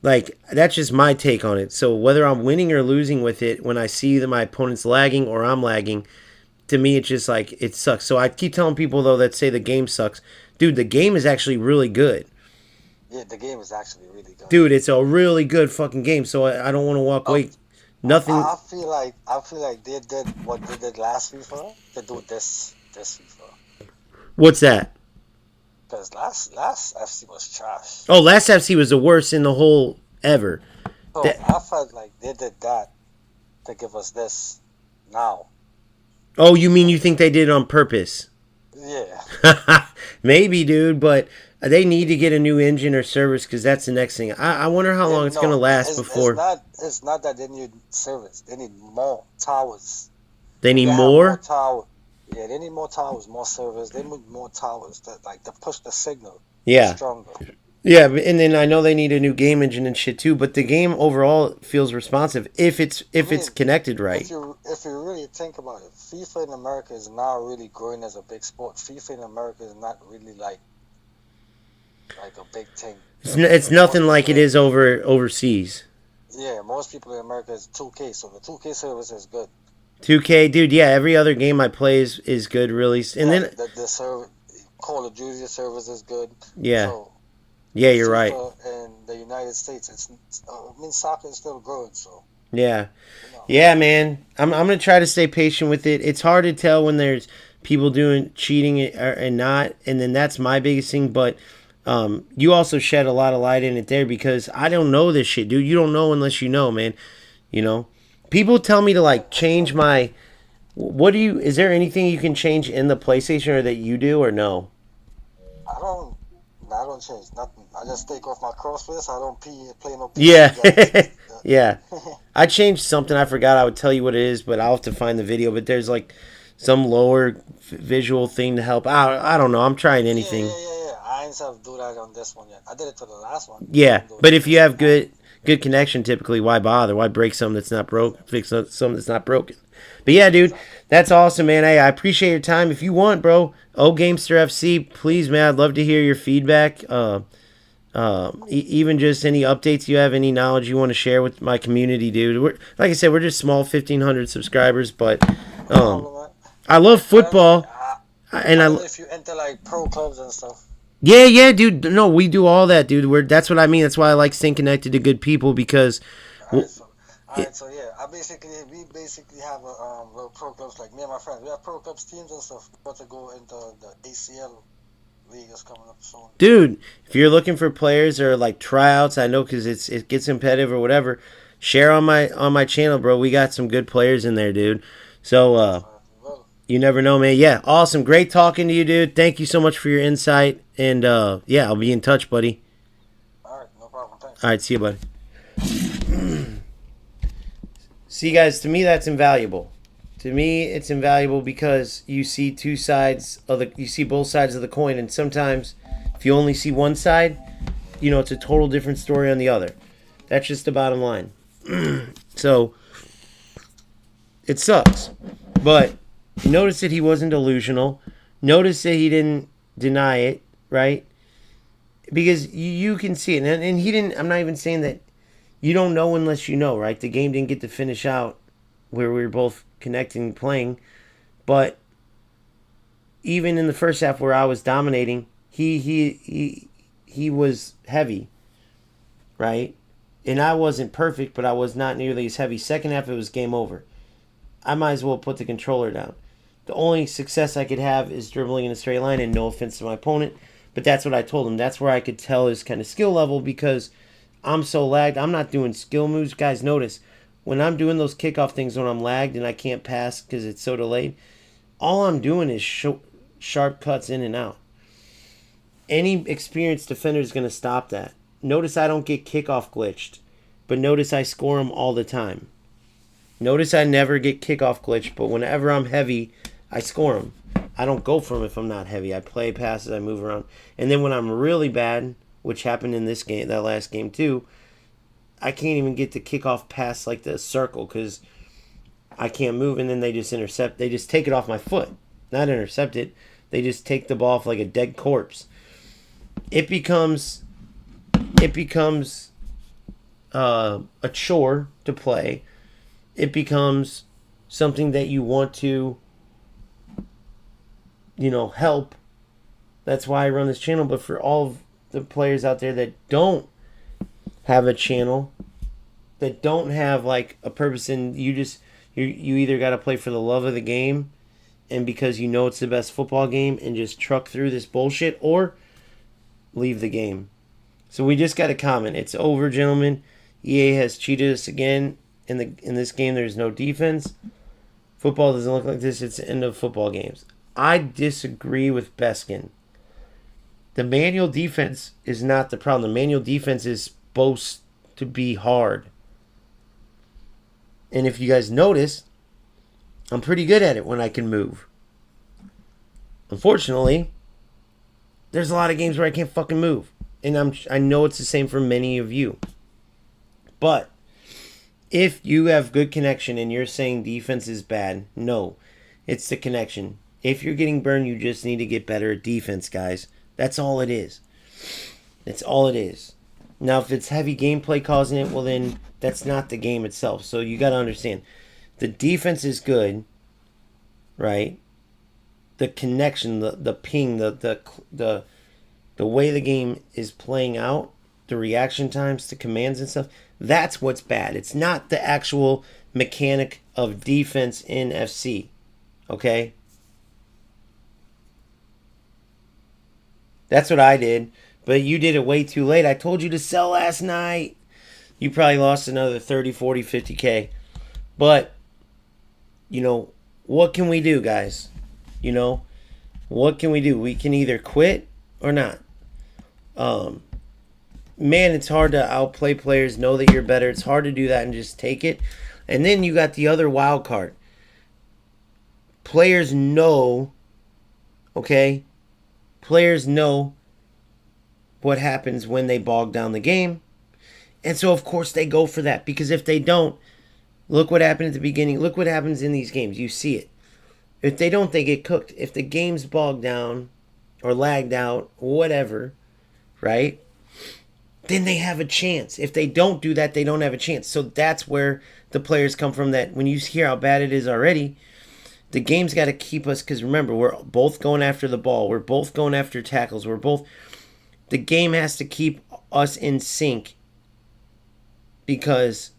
like that's just my take on it. So whether I'm winning or losing with it, when I see that my opponent's lagging or I'm lagging, to me it's just like it sucks. So I keep telling people though that say the game sucks, dude, the game is actually really good. yeah, the game is actually really good. Dude, it's a really good fucking game. So I don't want to walk Um, away. Nothing. I feel like they did what they did last FIFA to do this FIFA. What's that? Because last FC was trash. Oh, last FC was the worst in the whole ever. So That, I felt like they did that to give us this now. oh, you mean you think they did it on purpose? Yeah. Maybe, dude, but they need to get a new engine or service because that's the next thing. I wonder how Yeah, long it's going to no, last before it's not that they need service. They need more towers. they If need they have more more. tower, yeah, they need more towers, more servers. They need more towers to push the signal Yeah. stronger. Yeah, and then I know they need a new game engine and shit too, but the game overall feels responsive I if it's mean, connected right. if you really think about it, FIFA in America is not really growing as a big sport. FIFA in America is not really like a big thing. It's Most nothing like it people, is overseas. yeah, most people in America is 2K, so the 2K service is good. 2K, dude, yeah, every other game I play is good really. And Yeah, then the server, Call of Duty service is good. yeah. So Yeah, you're right. FIFA in the United States, I mean, soccer is still growing, so Yeah. you know. Yeah, man. I'm going to try to stay patient with it. It's hard to tell when there's people doing cheating and not, and then that's my biggest thing, but you also shed a lot of light in it there because I don't know this shit, dude. You don't know unless you know, man. You know, people tell me to like change my. What do you? Is there anything you can change in the PlayStation or that you do or no? I don't, I don't change nothing. I just take off my crossfits. I don't play no PC Yeah, games. yeah. I changed something. I forgot. I would tell you what it is, but I'll have to find the video. But there's like some lower visual thing to help. I don't know. I'm trying anything. Yeah. I ain't have to do that on this one yet. I did it to the last one. Yeah, I'm doing but it if to you this have one. good connection, typically, why bother? Why break something that's not broke? Fix something that's not broken. But yeah, dude, that's awesome, man. Hey, I appreciate your time. If you want, bro, Gamester FC, please, man, I'd love to hear your feedback. Even just any updates you have, any knowledge you want to share with my community, dude. Like I said, we're just small, 1,500 subscribers, but No problem, man. I love Friendly, football. And I I don't know if you enter like pro clubs and stuff. yeah, dude. No, we do all that, dude. That's what I mean. That's why I like staying connected to good people because, Alright, well, so it, alright, so yeah, we basically have a little pro clubs like me and my friends. We have pro clubs teams and stuff. We're about to go into the ACL league is coming up soon. dude, if you're looking for players or like tryouts, I know because it gets competitive or whatever. Share on my channel, bro. We got some good players in there, dude. So Definitely will. you never know, man. Yeah, awesome. Great talking to you, dude. Thank you so much for your insight. And yeah, I'll be in touch, buddy. Alright, no problem. All Thanks. right, see you, buddy. See, guys, to me, that's invaluable. To me, it's invaluable because you see you see both sides of the coin, and sometimes if you only see one side, it's a total different story on the other. That's just the bottom line. So it sucks, but notice that he wasn't delusional. Notice that he didn't deny it, right? Because you can see it, and he didn't. I'm not even saying that you don't know unless you know, right? The game didn't get to finish out where we were both connecting, playing, but even in the first half where I was dominating, he was heavy, right? And I wasn't perfect, but I was not nearly as heavy. Second half, it was game over. I might as well put the controller down. The only success I could have is dribbling in a straight line, and no offense to my opponent, but that's what I told him. That's where I could tell his kind of skill level because I'm so lagged. I'm not doing skill moves. Guys, notice when I'm doing those kickoff things when I'm lagged and I can't pass because it's so delayed, all I'm doing is sharp cuts in and out. Any experienced defender is going to stop that. Notice I don't get kickoff glitched, but notice I score them all the time. Notice I never get kickoff glitched, but whenever I'm heavy, I score them. I don't go for them if I'm not heavy. I play passes, I move around. And then when I'm really bad, which happened in this game, that last game too, I can't even get the kickoff pass like the circle because I can't move, and then they just intercept. They just take it off my foot. Not intercept it. They just take the ball off like a dead corpse. It becomes a chore to play. It becomes something that you want to, help. That's why I run this channel. But for all of the players out there that don't have a channel, that don't have like a purpose, and you either got to play for the love of the game and because you know it's the best football game and just truck through this bullshit, or leave the game. So we just got a comment. It's over, gentlemen. EA has cheated us again. In this game, there's no defense. Football doesn't look like this. It's the end of football games. I disagree with Beskin. The manual defense is not the problem. The manual defense is supposed to be hard. And if you guys notice, I'm pretty good at it when I can move. Unfortunately, there's a lot of games where I can't fucking move. And I know it's the same for many of you. But if you have good connection and you're saying defense is bad, no. It's the connection. If you're getting burned, you just need to get better at defense, guys. That's all it is. That's all it is. Now, if it's heavy gameplay causing it, well then that's not the game itself. So you got to understand. The defense is good, right? The connection, the ping, the way the game is playing out, the reaction times to commands and stuff, that's what's bad. It's not the actual mechanic of defense in FC. Okay? That's what I did. But you did it way too late. I told you to sell last night. You probably lost another 30, 40, 50K. But, what can we do, guys? What can we do? We can either quit or not. Man, it's hard to outplay players, know that you're better. It's hard to do that and just take it. And then you got the other wild card. Players know, okay? Players know what happens when they bog down the game. And so, of course, they go for that. Because if they don't, look what happened at the beginning. Look what happens in these games. You see it. If they don't, they get cooked. If the game's bogged down or lagged out, whatever, right? Then they have a chance. If they don't do that, they don't have a chance. So that's where the players come from, that when you hear how bad it is already, The game's got to keep us, because remember, we're both going after the ball. We're both going after tackles. The game has to keep us in sync because,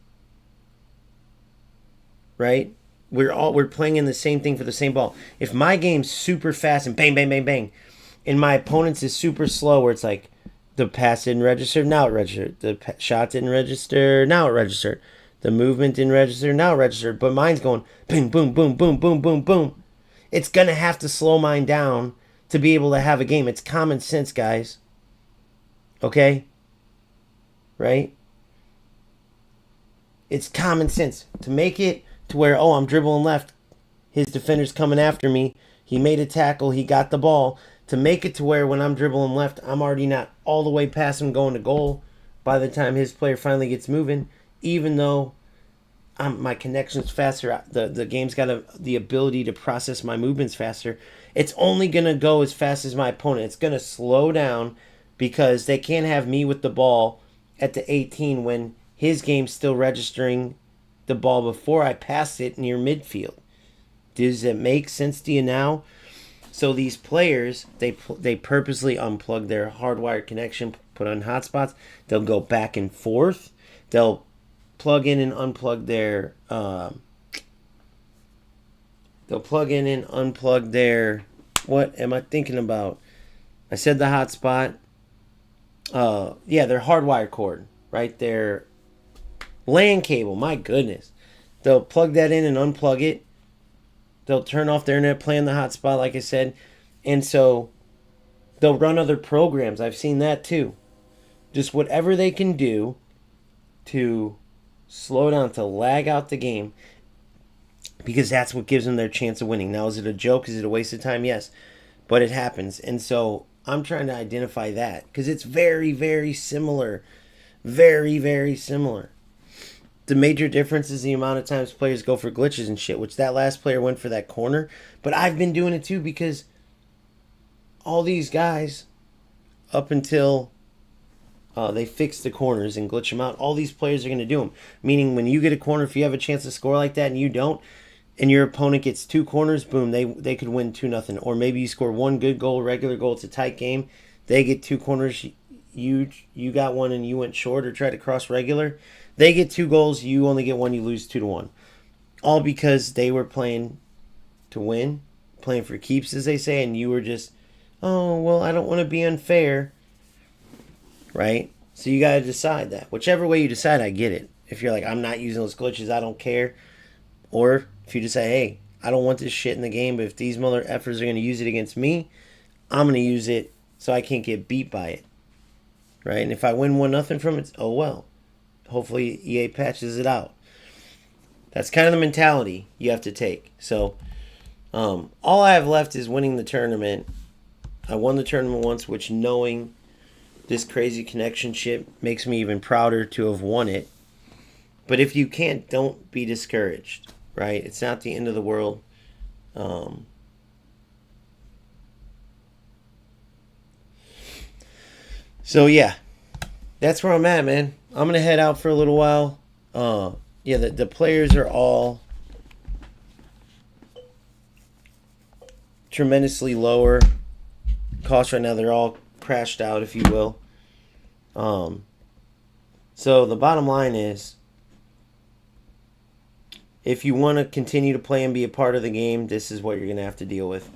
right? We're playing in the same thing for the same ball. If my game's super fast and bang, bang, bang, bang, and my opponent's is super slow where it's like the pass didn't register, now it registered. The shot didn't register, now it registered. The movement didn't register, now it registered. But mine's going boom, boom, boom, boom, boom, boom, boom. It's going to have to slow mine down to be able to have a game. It's common sense, guys. Okay? Right? It's common sense. To make it to where, oh, I'm dribbling left. His defender's coming after me. He made a tackle. He got the ball. To make it to where when I'm dribbling left, I'm already not all the way past him going to goal by the time his player finally gets moving. Even though my connection's faster, the game's got the ability to process my movements faster. It's only going to go as fast as my opponent. It's going to slow down because they can't have me with the ball at the 18 when his game's still registering the ball before I pass it near midfield. Does it make sense to you now? So these players, they purposely unplug their hardwired connection, put on hotspots. They'll go back and forth. They'll plug in and unplug their what am I thinking about? I said the hotspot. Their hardwired cord, right? Their LAN cable, my goodness. They'll plug that in and unplug it. They'll turn off their internet, play on the hotspot, like I said. And so they'll run other programs. I've seen that too. Just whatever they can do to slow down, to lag out the game, because that's what gives them their chance of winning. Now, is it a joke? Is it a waste of time? Yes. But it happens. And so I'm trying to identify that because it's very, very similar. Very, very similar. The major difference is the amount of times players go for glitches and shit, which that last player went for that corner. But I've been doing it too because all these guys, up until they fix the corners and glitch them out, all these players are going to do them. Meaning when you get a corner, if you have a chance to score like that and you don't, and your opponent gets 2 corners, boom, they could win 2-0. Or maybe you score 1 good goal, regular goal, it's a tight game. They get 2 corners, you got 1 and you went short or tried to cross regular. They get 2 goals, you only get 1, you lose 2-1. All because they were playing to win, playing for keeps, as they say, and you were just, oh, well, I don't want to be unfair, right? So you got to decide that. Whichever way you decide, I get it. If you're like, I'm not using those glitches, I don't care. Or if you just say, hey, I don't want this shit in the game, but if these mother effers are going to use it against me, I'm going to use it so I can't get beat by it, right? And if I win 1-0 from it, oh well. Hopefully EA patches it out. That's kind of the mentality you have to take. So all I have left is winning the tournament. I won the tournament once, which knowing this crazy connection shit makes me even prouder to have won it. But if you can't, don't be discouraged, right? It's not the end of the world. So yeah, that's where I'm at, man. I'm going to head out for a little while. The players are all tremendously lower cost right now. They're all crashed out, if you will. So the bottom line is, if you want to continue to play and be a part of the game, this is what you're going to have to deal with.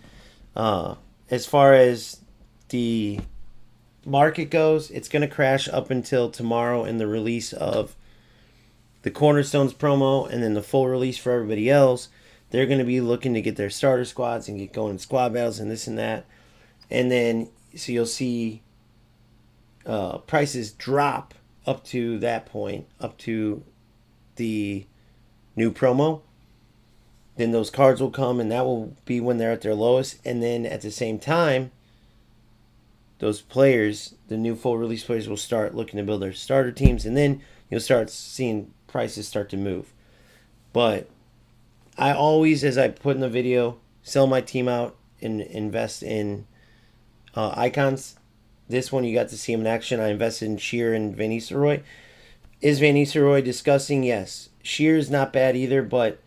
As far as the market goes, it's going to crash up until tomorrow and the release of the Cornerstones promo, and then the full release for everybody else. They're going to be looking to get their starter squads and get going in squad battles and this and that. And then, so you'll see prices drop up to that point, up to the new promo. Then those cards will come, and that will be when they're at their lowest. And then at the same time, those players, the new full release players, will start looking to build their starter teams, and then you'll start seeing prices start to move. But I always, as I put in the video, sell my team out and invest in icons. This one, you got to see him in action. I invested in Sheer and Van Nistelrooy. Is Van Nistelrooy disgusting? Yes. Sheer is not bad either, but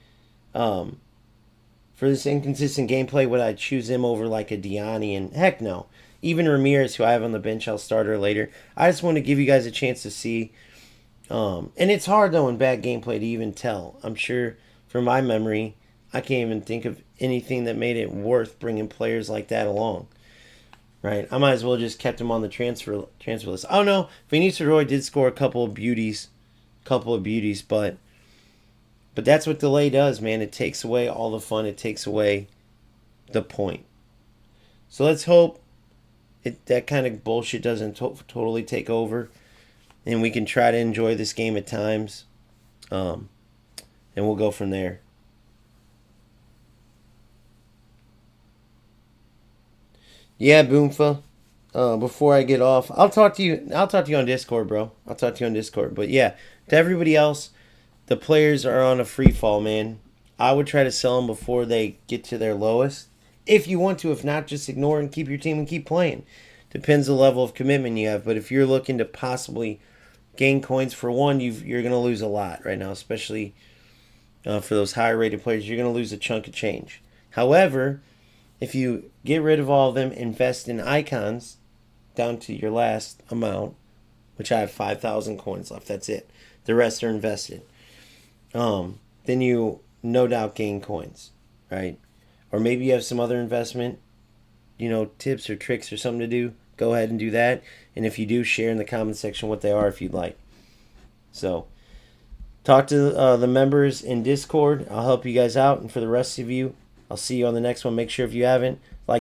For this inconsistent gameplay, would I choose him over like a Diani? And heck no. Even Ramirez, who I have on the bench, I'll start her later. I just want to give you guys a chance to see. And it's hard, though, in bad gameplay to even tell. I'm sure, from my memory, I can't even think of anything that made it worth bringing players like that along. Right? I might as well just kept him on the transfer list. Oh, no. Vinicius Roy did score a couple of beauties, but that's what delay does, man. It takes away all the fun. It takes away the point. So let's hope that kind of bullshit doesn't totally take over, and we can try to enjoy this game at times, and we'll go from there. Yeah, Boomfa. Before I get off, I'll talk to you on Discord, bro. I'll talk to you on Discord. But yeah, to everybody else, the players are on a free fall, man. I would try to sell them before they get to their lowest. If you want to, if not, just ignore and keep your team and keep playing. Depends the level of commitment you have. But if you're looking to possibly gain coins for one, you're going to lose a lot right now, especially for those higher rated players. You're going to lose a chunk of change. However, if you get rid of all of them, invest in icons down to your last amount, which I have 5,000 coins left. That's it. The rest are invested. Then you no doubt gain coins, right? Or maybe you have some other investment, tips or tricks or something to do. Go ahead and do that. And if you do, share in the comment section what they are if you'd like. So, talk to the members in Discord. I'll help you guys out. And for the rest of you, I'll see you on the next one. Make sure if you haven't,